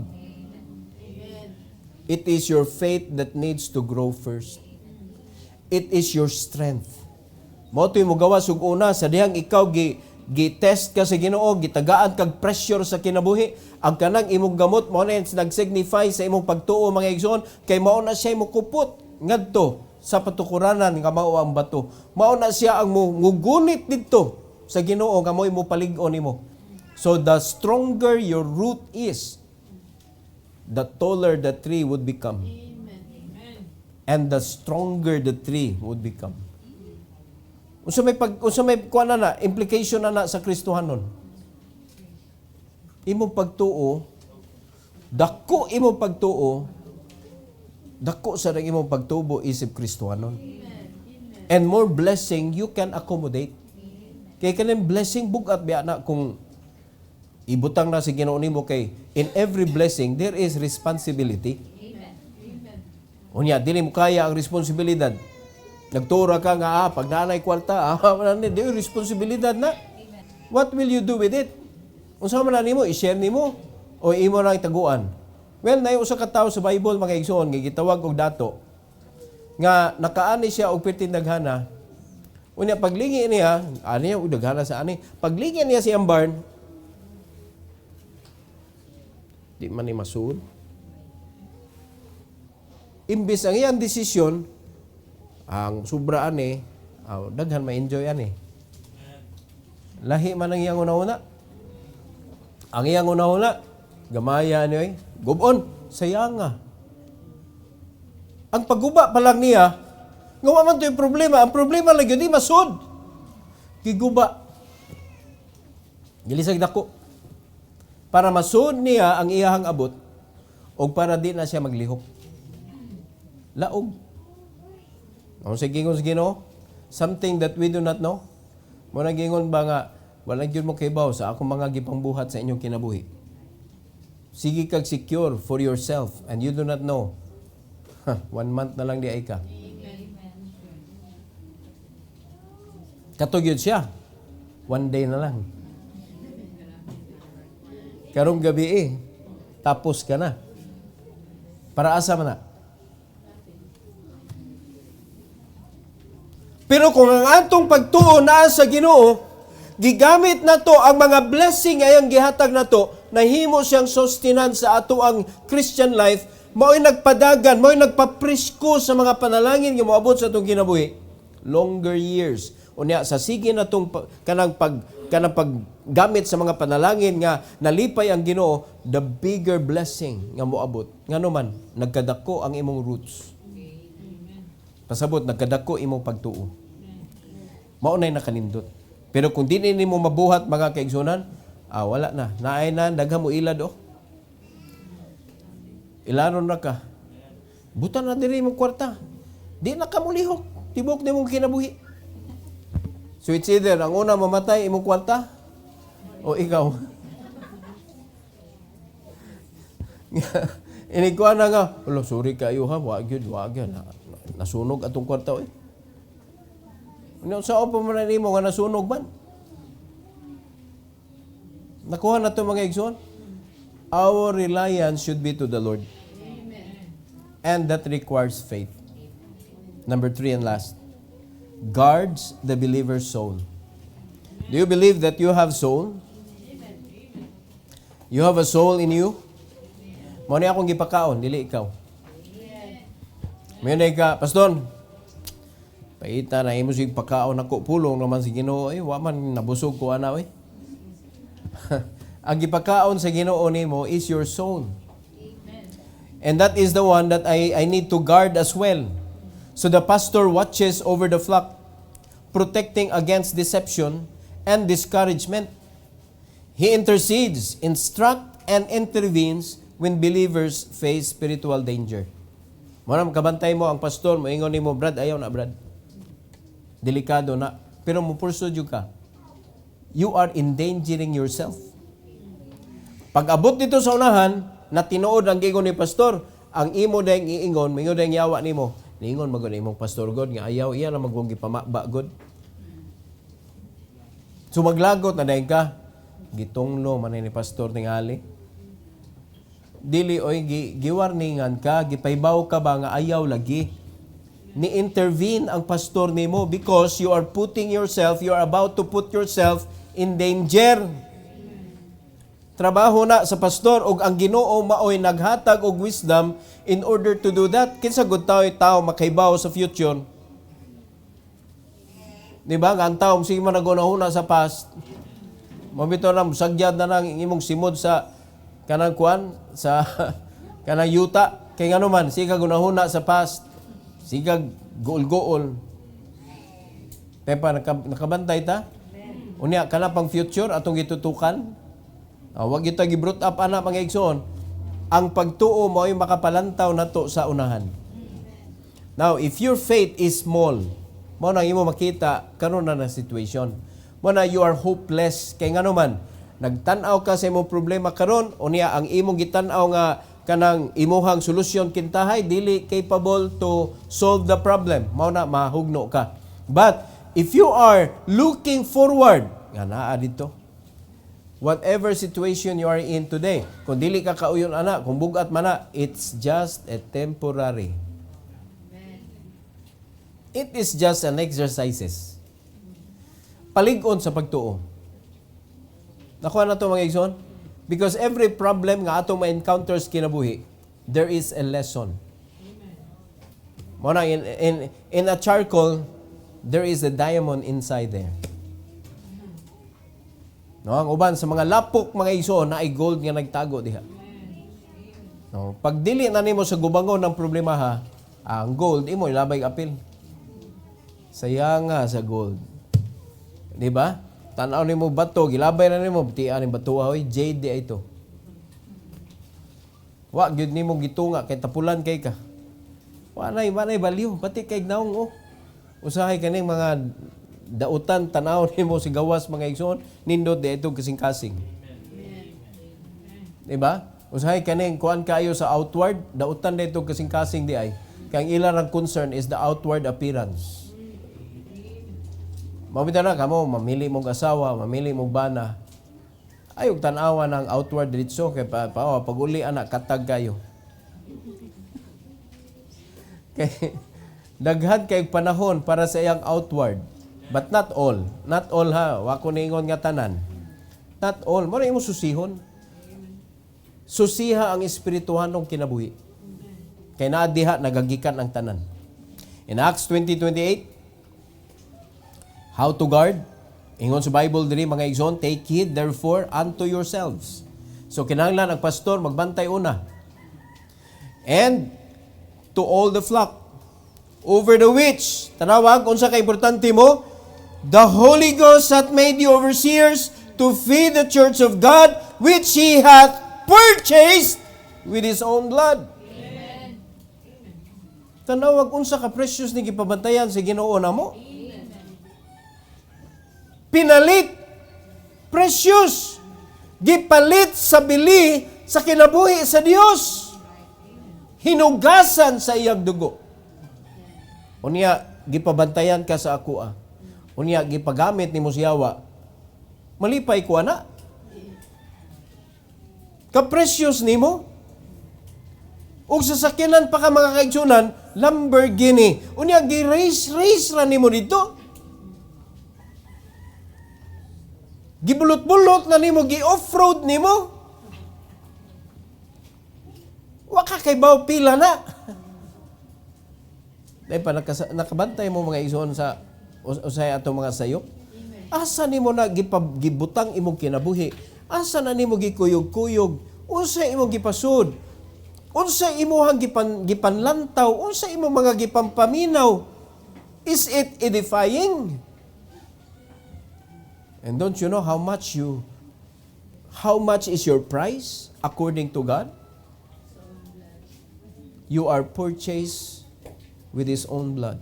[SPEAKER 1] It is your faith that needs to grow first. It is your strength. Mo to'y mo gawas ug una sa dihang ikaw gi-test ka sa Ginoo, gitagaan kag pressure sa kinabuhi, ang kanang imong gamot mo na nag-signify sa imong pagtuo mga igsoon kay mao na siya mo kupot ngadto sa patukuranan nga mao ang bato. Mao na siya ang mugunit didto sa Ginoo nga mo palig-on nimo. So the stronger your root is, the taller the tree would become. And the stronger the tree would become. Unsa may kuan na implication na sa Kristohanon. Imong pagtuo, dako imong pagtuo, dako sa imong pagtubo isip Kristohanon. And more blessing you can accommodate. Kay kaning blessing bugat biya na kung ibutang na si Ginoo nimo kay in every blessing there is responsibility. Unya dili mo kaya ang responsibilidad. Nagtura ka nga pag nanay kwarta, di responsibilidad na. What will you do with it? Unsa man nimo i-share nimo o imo ra itaguan? Well, nay usa ka tawo sa Bible mga igsoon nga gitawag og dato nga nakaani siya og perting daghana. Unya paglingi niya, ani og daghana sa ani. Paglingi niya siyang barn, di man ni masud. Imbis ang iyang desisyon, ang sobra ani, daghan ma-enjoy ani. Lahi man ang iyang una-una. Ang iyang una-una, gamaya ni gubon, sayanga. Ang pagguba pa lang niya, nga man to yung problema. Ang problema lang yun, di masud. Giguba. Gilisag dako. Para masud niya ang iyahang abot, o para di na siya maglihok. Laog. Ang sigingon sa Ginoo, something that we do not know. Mo nagingon ba nga, wala gyud mo kaybaw sa akong mga gipangbuhat sa inyong kinabuhi. Sige kag secure for yourself and you do not know. 1 month na lang di ay ka. Katugyod siya. 1 day na lang. Karong gabi tapos ka na. Para asa man na? Pero kung ang atong pagtuo naa sa Ginoo, gigamit na to ang mga blessing ayang gihatag na to, nahimo siyang sustenan sa ato ang Christian life, mao'y nagpadagan, mao'y nagpapresko sa mga panalangin nga moabot sa atong kinabuhi. Longer years. Unya sa sige na tong kanang paggamit sa mga panalangin nga nalipay ang Ginoo, the bigger blessing nga moabot. Ngano man nagkadako ang imong roots. Pasabot nagkadako imong pagtuo. Maunay nakanindot. Pero kung di nimo mabuhat mga kaigsunan, wala na. Naay na daghang mo ilad Ilaron na ka. Butan na diri imong kwarta. Di na ka mulihok. Tibok nimong kinabuhi. So it's either ang una mamatay imong kwarta o ikaw. Inikuha na nga, sorry kayo ha, wag yun. Nasunog atong kwarta Sa opo mo na nimo nga nasunog man. Nakuha na ito mga igsoon. Our reliance should be to the Lord. And that requires faith. Number 3 and last. Guards the believer's soul. Do you believe that you have soul? You have a soul in you? Mao ni akong gipakaon, dili ikaw. Mayon ka, Pastor. Paita na imo sig pakaon ako pulong naman si Ginoo, wa man nabusog ko ana Ang gipakaon sa Ginoo nimo is your soul. And that is the one that I need to guard as well. So the pastor watches over the flock, protecting against deception and discouragement. He intercedes, instructs, and intervenes when believers face spiritual danger. Manam kabantay mo ang pastor, moingon nimo, Brad, ayaw na Brad. Delikado na. Pero mupurso jud ka. You are endangering yourself. Pag abot dito sa unahan, na tinuod ang giingon ni pastor, ang imo dayang iingon, mingo dayang yawa nimo, Niingon magod imong pastor god nga ayaw iya na magwang gipamaba god. So maglagot na dayon ka. Gitunglo man ni pastor tingali. Dili oy giwarningan ka, gipaybaw ka ba nga ayaw lagi. Ni-intervene ang pastor nimo because you are about to put yourself in danger. Trabaho na sa pastor ug ang Ginoo maoy naghatag og wisdom in order to do that. Kinsa gud tao makaibaw sa future. Di ba? Ang tao sige man nagunahuna sa past. Mabito na sagyad na nang imong simod sa kanang kuan sa kanang yuta kay ngano man sige gunahuna sa past. Sige gool-gool. Tepa nakabantay ta? Unya kana pang future atong gitutukan. Wag kita gibrut up ana mga igsoon. Ang pagtuo mo ay makapalantaw nato sa unahan. Now, if your faith is small, mo nang imo makita karon na situation. Mo na you are hopeless kay ngano man nagtan-aw ka sa imong problema karon unya ang imong gitan-aw nga kanang imuhang solusyon kintahay dili capable to solve the problem. Mao na mahugno ka. But if you are looking forward, nga naa dito. Whatever situation you are in today, kung dili ka kauyon ana, kung bugat man na, it's just a temporary. It is just an exercises. Palig-on sa pagtuo. Nakuha na ito mga igsoon? Because every problem nga atong ma-encounters kinabuhi, there is a lesson. Muna, in a charcoal, there is a diamond inside there. No, ang uban sa mga lapok mga igsoon na ay gold nga nagtago diha. No, pag dili na nimo sa gubangon ng problema ha, ang gold imo ilabay apil. Sayang nga sa gold. Di ba? Tanaw nimo bato, gilabay na nimo tian ning bato hoy, jade di ito. Wa gyud nimo gitunga kay tapulan kay ka. Wa nay baliw, pati kay naong usahay kaning mga dautan tanaw nimo si gawas mga igsoon nindot di ito kasing-kasing. Diba? Usahay kaning kuan kayo sa outward, dautan dito kasing-kasing di ay. Kaya ang ilang concern is the outward appearance. Mabita na kamo, mamili mong asawa, mamili mong bana. Ayog tanawa ng outward dito kay pag uli anak katag kayo. Kay daghan kay panahon para sa iyang outward. But not all. Not all ha. Wako ningon nga tanan. Not all. Muna imo susihon. Susiha ang espirituhanong kinabuhi. Kay naadiha nagagikan ang tanan. In Acts 20:28, how to guard? Ingon sa Bible diri mga igsoon, take heed therefore unto yourselves. So kinahanglan ang pastor magbantay una. And to all the flock over the which tanawag unsa ka importante mo? The Holy Ghost hath made you overseers to feed the church of God, which He hath purchased with His own blood. Amen. Tanawag unsa ka precious ni gipabantayan sa Ginoo namo. Pinalit, precious, gipalit sa bili sa kinabuhi sa Dios. Hinugasan sa iyang dugo. Unya gipabantayan ka sa ako unya gipagamit nimo si Yawa, malipay ko ana. Ka-precious nimo. Ug sasakyanan pa ka mga kaigsunan, Lamborghini. Unya gi-race ra nimo dito. Gibulot-bulot na nimo, gi-off-road nimo. Wa ka kay baw pila na. Dahil pa nakabantay mo mga igsoon sa usay ato mga sayop. Asa nimo na gibutang imong kinabuhi? Asa na nimo gikuyog-kuyog? Unsa imong gipasud? Unsa imong gipanlantaw? Unsa imong mga gipampaminaw? Is it edifying? And don't you know how much is your price according to God? You are purchased with His own blood.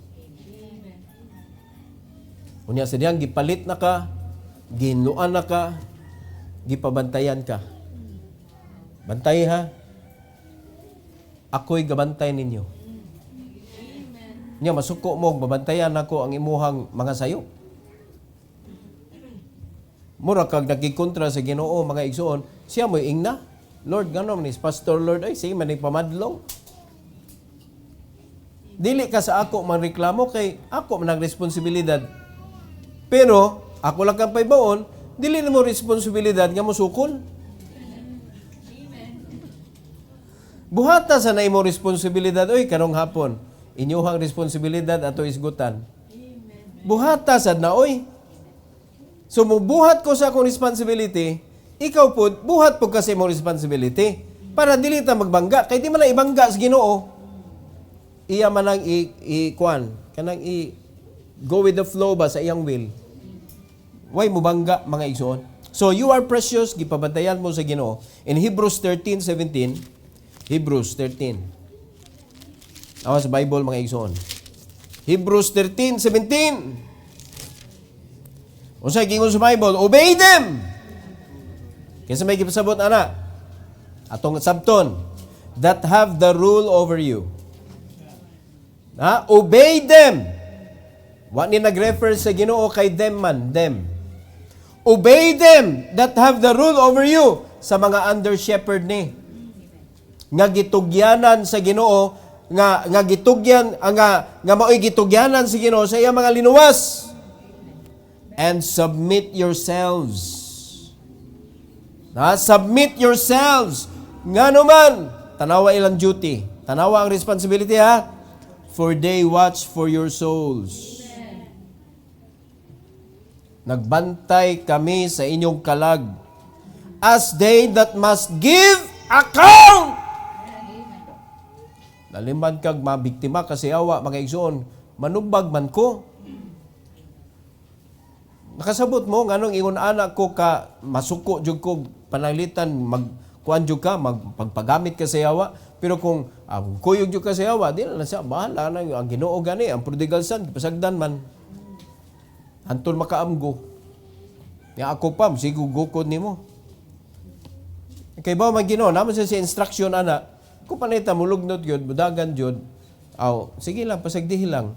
[SPEAKER 1] Unya sa diyang gipalit na ka, ginuan na ka, gipabantayan ka. Bantay ha. Ako'y gabantay ninyo. Nya masuko mo, babantayan ako ang imuhang mga sayo. Mura kag nagkikontra sa Ginoo mga igsoon, siya mo'y ingna. Lord, ganon ni Pastor Lord, ay sige man pamadlong. Dili ka sa ako manreklamo kay ako man ang responsibilidad. Pero ako lang kang paybaon, dili na mo responsibilidad nga mo sukol. Buhata sa na imo responsibilidad, oy kanong hapon, inyuhang responsibilidad ato isgutan. Buhata sad na oy. So mubuhat ko sa akong responsibility, ikaw po, buhat po kasi mo responsibility para dili ta magbangga. Kay di man lang ibangga sa Ginoo. Iya man lang i-kwan, kanang go with the flow ba sa iyang will. Why mo bangga mga igsoon? So you are precious, gipabantayan mo sa Ginoo. In Hebrews 13:17, Hebrews 13. Awas sa Bible mga igsoon. Hebrews 13:17. Unsay gingon sa Bible, obey them. Kinsa may gipasabot ana? Atong sabton that have the rule over you. Obey them. Wa ni nag-refer sa Ginoo kay them man, them. Obey them that have the rule over you, sa mga under shepherd ni. Nga gitugyanan sa Ginoo, nga gitugyan nga maoy gitugyanan sa Ginoo sa iyang mga linuwas. And submit yourselves. Submit yourselves. Nga naman, tanawa ilang duty. Tanawa ang responsibility ha. For they watch for your souls. Nagbantay kami sa inyong kalag. As they that must give account. Nalimban kag mabiktima kasi awa mga igsoon. Manubag man ko. Nakasabot mo nganong ingon anak ko ka masuko jud ko pananglitan magkuan jud ka magpagpagamit ka sa yawa pero kung kuyog jud ka sa yawa di na siya bahala na ang Ginoo gani ang prodigal son pasagdan man anton makaamgo ya ako pa sigugukod nimo kay ba man Ginoo naman sa instruction ana ko panita mulugnot gyud budagan jud sige lang pasagdihi lang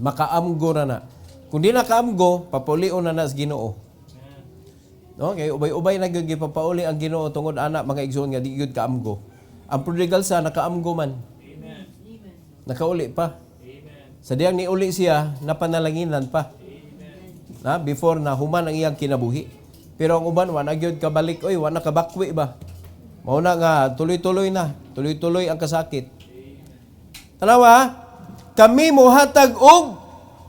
[SPEAKER 1] makaamgo na. Kung di na kaamgo, papulion na nas Ginoo. No, kay ubay-ubay na gyud gipapauli ang Ginoo tungod ana mga igsoon nga di gyud kaamgo. Ang prodigal sa nakaamgo man. Amen. Nakauli pa. Amen. Sa diyang niuli siya, napanalanginan pa. Amen. Before na human ang iyang kinabuhi. Pero ang uban wa na gyud kabalik, oy, wa na kabakwi ba. Mao na nga tuloy-tuloy na, tuloy-tuloy ang kasakit. Tanawa, kami mohatag og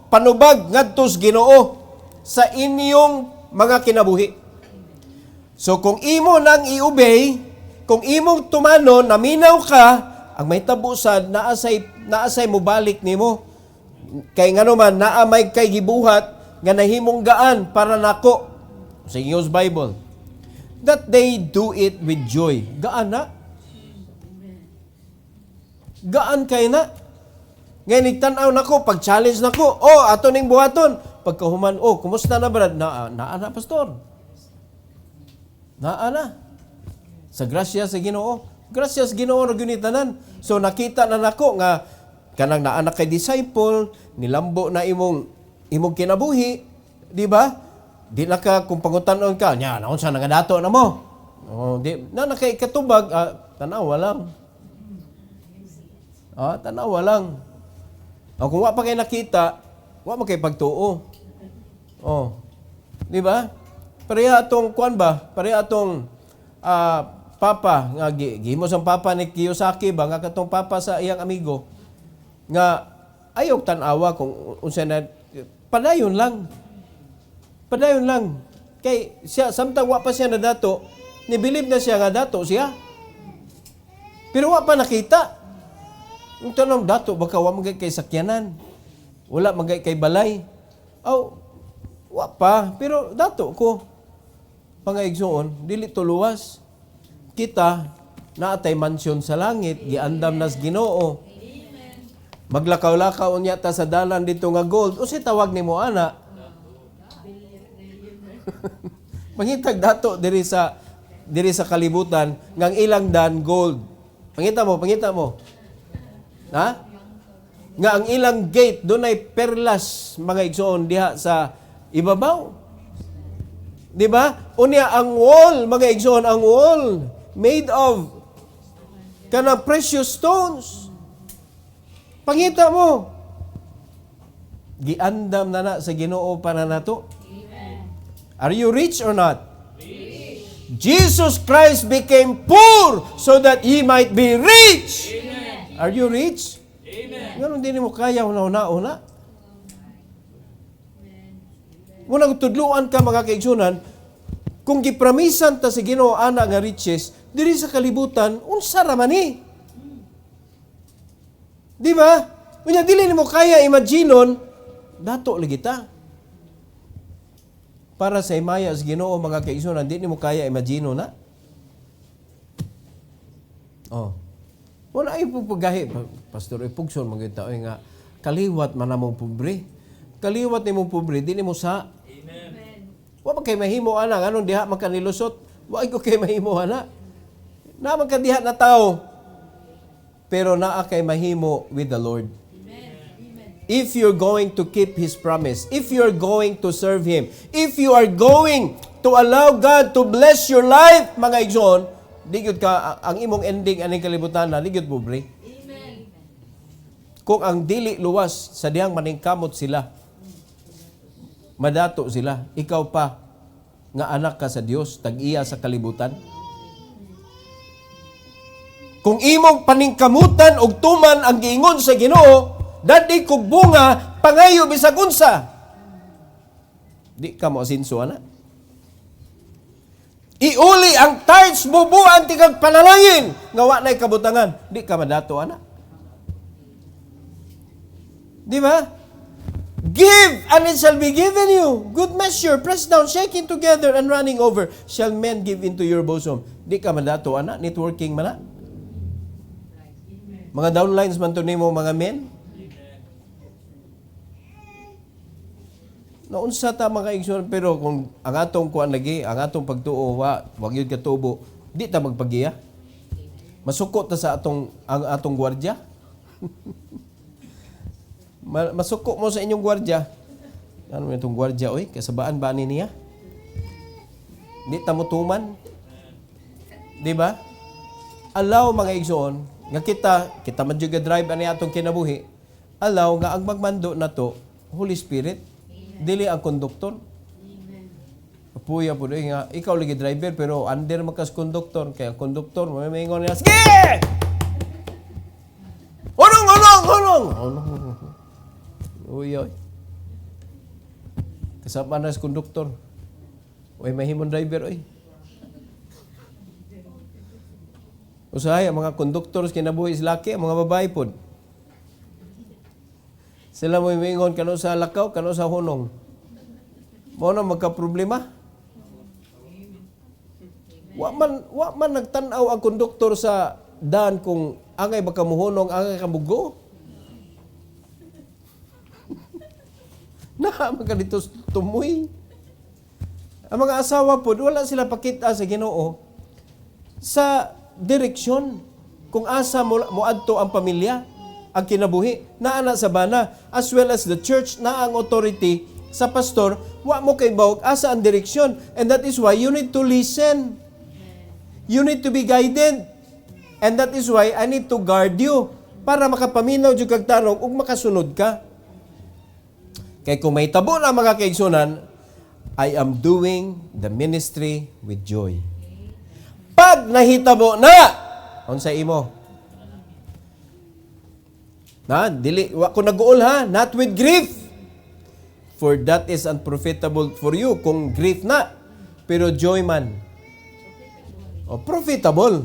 [SPEAKER 1] panubag ngadto sa Ginoo sa inyong mga kinabuhi. So kung imo nang i-obey, kung imong tumano naminaw ka, ang may tabusan naasay mo balik nimo. Kay ngano man naa may kay gibuhat nga nahimong gaan para nako. Sa English Bible. That they do it with joy. Gaan na. Gaan kay na. Ngayon, nagtanaw na ko, pag-challenge na ko, ato ning buhaton. Pagkahuman, kumusta na brad? Naa pastor. Naa na. Sa grasya sa Ginoo. Grasya sa Ginoo na gunitanan. So, nakita na nako nga, kanang naa kay disciple, nilambo na imong kinabuhi, di ba? Di na ka, kung pangutanon ka, naon sa nangadato na mo. Na kay katubag, tanawa lang. Tanawa lang. Kung wa pa kayo nakita, wa pa kayo pagtuo. Di ba? Pareha atong kuan ba? Pareha atong papa nga gihimo sang papa ni Kiyosaki ba nga katong papa sa iyang amigo nga ayok tan-awa kung unsa na padayon lang. Padayon lang. Kay siya samtang wa pa siya na dato, nibilib na siya nga dato siya. Pero wa pa nakita. Yung tanong dato, baka wa magay kay sakyanan. Wala magay kay balay. Wa pa. Pero dato ko. Pangaigsoon, dili to luwas. Kita, naatay mansyon sa langit, giandam nas Ginoo. Maglakaw-lakaw niya ta sa dalan dito nga gold. O si tawag ni mo, ana. Mangitag dato diri sa kalibutan, ngang ilang dan gold. Pangita mo. Ha? nga ang ilang gate doon ay perlas mga igsoon diha sa ibabaw. Di ba? Unya ang wall, mga igsoon, ang wall made of kanang precious stones. Pangita mo, giandam na sa Ginoo para nato. Are you rich or not? Jesus Christ became poor so that He might be rich. Amen. Are you rich? Amen. Ngayon, hindi mo kaya una. Muna kung tudluan ka mga kaigsunan, kung gipramisan ta sa Ginoo ana nga riches, diri sa kalibutan, unsa ra man ni? Di ba? Unya dili nimo kaya imaginon, dato lagi ta. Para sa imaya sa Ginoo mga kaigsunan, di nimo kaya imagino na. Oh. Wala ay paggahi, Pastor Ipugson mga tao nga kaliwat man namong pobre. Kaliwat nimong pobre, di nimo sa. Amen. Wa pa kay mahimo ana nganon diha man kanilusot. Wa ko kay mahimo ana. Na man ka diha na tao. Pero naa kay mahimo with the Lord. If you're going to keep His promise, if you're going to serve Him, if you are going to allow God to bless your life, mga igsoon, di gyud ka ang imong ending aning kalibutan na di gyud pobre. Amen. Kung ang dili luwas sa dihang maningkamot sila, madato sila, ikaw pa nga anak ka sa Dios, tag-iya sa kalibutan. Kung imong paningkamutan og tuman ang giingon sa Ginoo, dati kog bunga, pangayo bisag unsa. Di ka mo asinso, ana. Iuli ang tithes bubuan tigag panalangin, nga wa na'y kabutangan. Di ka madato, ana. Di ba? Give, and it shall be given you. Good measure, pressed down, shaking together, and running over, shall men give into your bosom. Di ka madato, ana. Networking man na. Mga downlines man to nimo mga men. Naunsa ta mga igsoon, pero kung ang atong kuan lagi, ang atong pagtuo wag yun katubo, di ta magpagiya. Masukot ta sa ang atong gwardiya. Masuko mo sa inyong gwardiya. Ano itong gwardiya oy, kasabaan ba ni niya? Di ta mutuman. Di ba? Allow mga igsoon nga kita man jud drive ani atong kinabuhi. Allow nga ang magmando nato Holy Spirit. Dili ang konduktor. Puya po nga, ikaw lagi driver pero under makas konduktor. Kaya ang konduktor, may ingon niya, sige! Honong! Uy. Kasama na sa konduktor. Uy, mahimong driver, uy. Usahay, ang mga konduktors kinabuhi sila ang mga babae po. Sila mo imingon kano sa lakaw, kano sa hunong. Mao na magka-problema. Wa man nagtan-aw ang konduktor sa daan kung angay baka muhunong, angay kabugo. Na mga dito tumoy. Ang mga asawa po, wala sila pakita sa Ginoo sa direksyon kung asa mo adto ang pamilya. Ang kinabuhi, naa sa bana, as well as the church, na ang authority sa pastor, wa mo kay bawag asa ang direksyon. And that is why you need to listen. You need to be guided. And that is why I need to guard you para makapaminaw jud kag tarong ug makasunod ka. Kay kung may tabo na mga kaigsunan, I am doing the ministry with joy. Pag nahitabo na, unsa imo? Dili wa ko naguol ha, not with grief. For that is unprofitable for you kung grief na. Pero joy man. O profitable.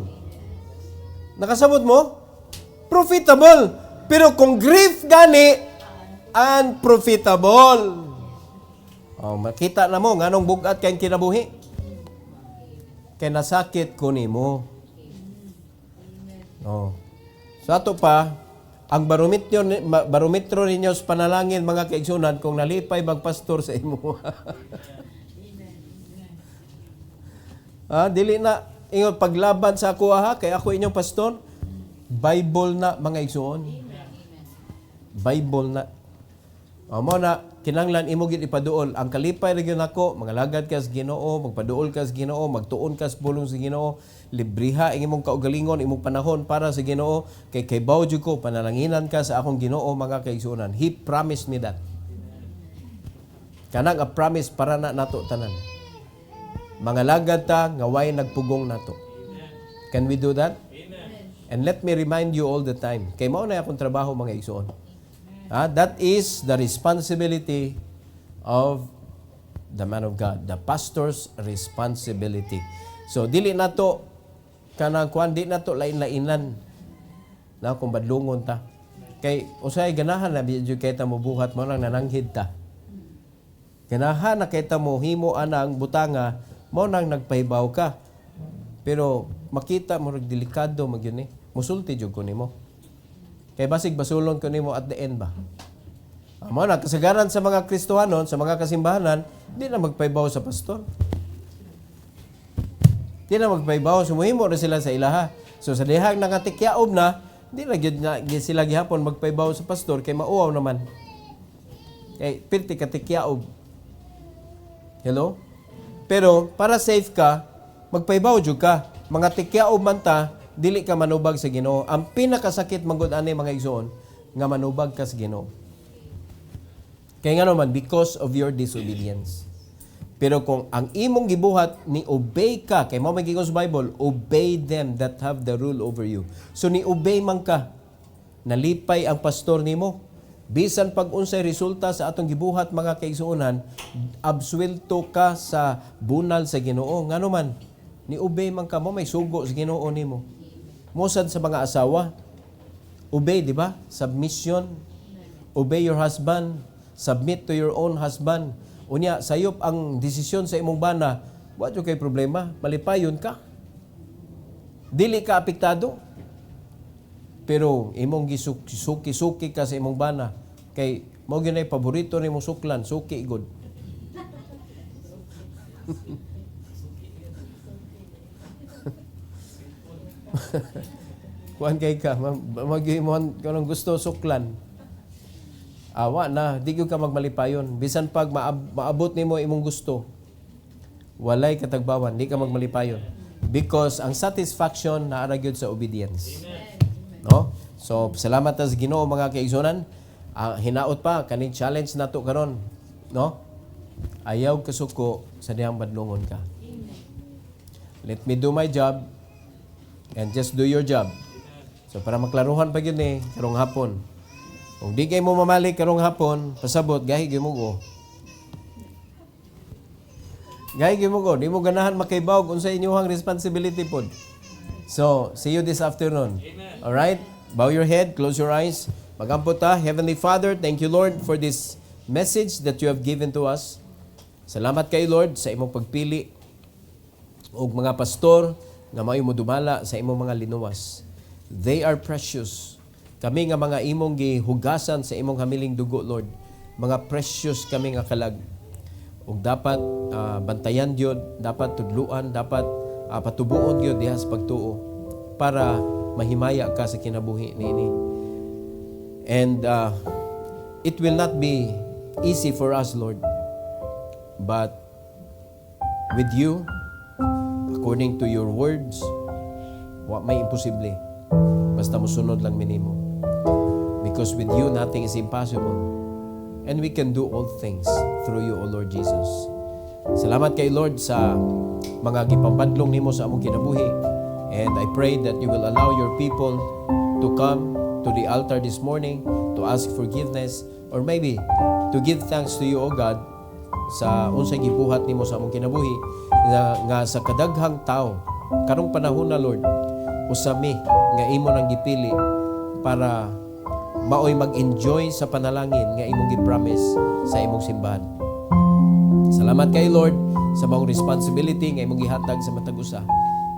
[SPEAKER 1] Nakasabot mo? Profitable. Pero kung grief gani, unprofitable. O makita na mo nganong bugat kay kinabuhi. Kay nasakit ko nimo. O. So ato pa, ang barometro ninyo sa panalangin, mga kaigsunan, kung nalipay magpastor sa imo. Dili na, ingon paglaban sa ako kay ako inyong pastor, Bible na mga igsuon. Bible na. Amo na kinahanglan imo gid ipaduol ang kalipay ra gyud nako, mangalagad ka sa Ginoo, magpaduol ka sa Ginoo, magtuon ka sa pulong sa Ginoo, libriha ang imong kaugalingon, imong panahon para sa Ginoo, kay bawo jud ko panalanginan ka sa akong Ginoo mga kaigsuonan. He promised me that. Kanang a promise para na nato tanan. Mangalagad ta nga way nagpugong nato. Can we do that? And let me remind you all the time, kay mao na akong trabaho mga igsuon. That is the responsibility of the man of God, the pastor's responsibility. So dili nato kanang kuan, di nato lain-lainan na kung badlungon ta. Kay usay ganahan na bidyo kay ta mobuhat mo nang nananghid ta. Ganahan na kay ta mo himo anang butanga mo nang nagpahibaw ka. Pero makita mo rag delikado magyud ni. Musulti jud ko nimo. Kay basig basulon ko nimo at the end ba. Amo na kasagaran sa mga Kristohanon, sa mga kasimbahanan, di na magpaibaw sa pastor. Di na magpaibaw, sumuhimo na sila sa ilaha. So sa dihang nangatikyaob na, di na sila gihapon magpaibaw sa pastor kay mauaw naman. Kay pirti katikyaob. Hello? Pero para safe ka, magpaibaw jud ka. Mga tikyaob man ta, dili ka manubag sa Ginoo. Ang pinakasakit manggod ani mga igsoon nga manubag ka sa Ginoo. Kaya nga naman, because of your disobedience. Pero kung ang imong gibuhat ni obey ka, kay mao magiging sa Bible, obey them that have the rule over you. So ni obey man ka, nalipay ang pastor nimo. Bisan pag unsay resulta sa atong gibuhat mga kaigsuonan, absuelto ka sa bunal sa Ginoo. Ngano man, ni obey man ka mo, may sugo sa Ginoo nimo. Mosad sa mga asawa, obey, di ba? Submission. Obey your husband. Submit to your own husband. Unya, sayop ang desisyon sa imong bana, wa jud kay problema, malipayon ka. Dili ka apektado. Pero imong gisuki-suki ka sa imong bana, kay mao gyud ay paborito nimong suklan, suki igod. Kuan kay ka, mag-imon kanang gusto suklan. Awa na, di ka magmalipayon. Bisan pag maabot nimo imong gusto, walay katagbawan, di ka magmalipayon. Because ang satisfaction naara gyud sa obedience. No? So, salamat sa Ginoo mga kaigsuonan. Hinaot pa kaning challenge nato karon, no? Ayaw kasuko sa dihang badlongon ka. Let me do my job and just do your job. So para maklaruhan pa gyud ni karong hapon. Kung di kay mo mamalik karong hapon, pasabot gahi gyud mo go. Gahi gyud mo go, di mo ganahan makaibaw unsa inyong responsibility pod. So, see you this afternoon. All right? Bow your head, close your eyes. Magampot ta. Heavenly Father, thank you Lord for this message that you have given to us. Salamat kay Lord sa imong pagpili og mga pastor nga mao'y modumala sa imong mga linuwas. They are precious. Kami nga mga imong gihugasan sa imong hamiling dugo, Lord. Mga precious kami nga kalag. Ug dapat bantayan gyud, dapat tudluan, dapat patubuon gyud diha sa pagtuo para mahimaya ka sa kinabuhi niini. And it will not be easy for us, Lord. But with you, according to your words, wa may imposible. Basta mosunod lang minimo. Because with you, nothing is impossible. And we can do all things through you, O Lord Jesus. Salamat kay Lord sa mga gipambadlong nimo sa among kinabuhi. And I pray that you will allow your people to come to the altar this morning to ask forgiveness or maybe to give thanks to you, O God, sa unsay gibuhat nimo sa among kinabuhi nga sa kadaghang tao karong panahon na, Lord, usami nga imo nang gipili para maoy mag-enjoy sa panalangin nga imong gi-promise sa imong simbahan. Salamat kay Lord sa mong responsibility nga imong gihatag sa matag usa.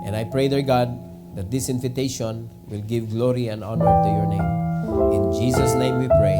[SPEAKER 1] And I pray, dear God, that this invitation will give glory and honor to your name. In Jesus' name we pray.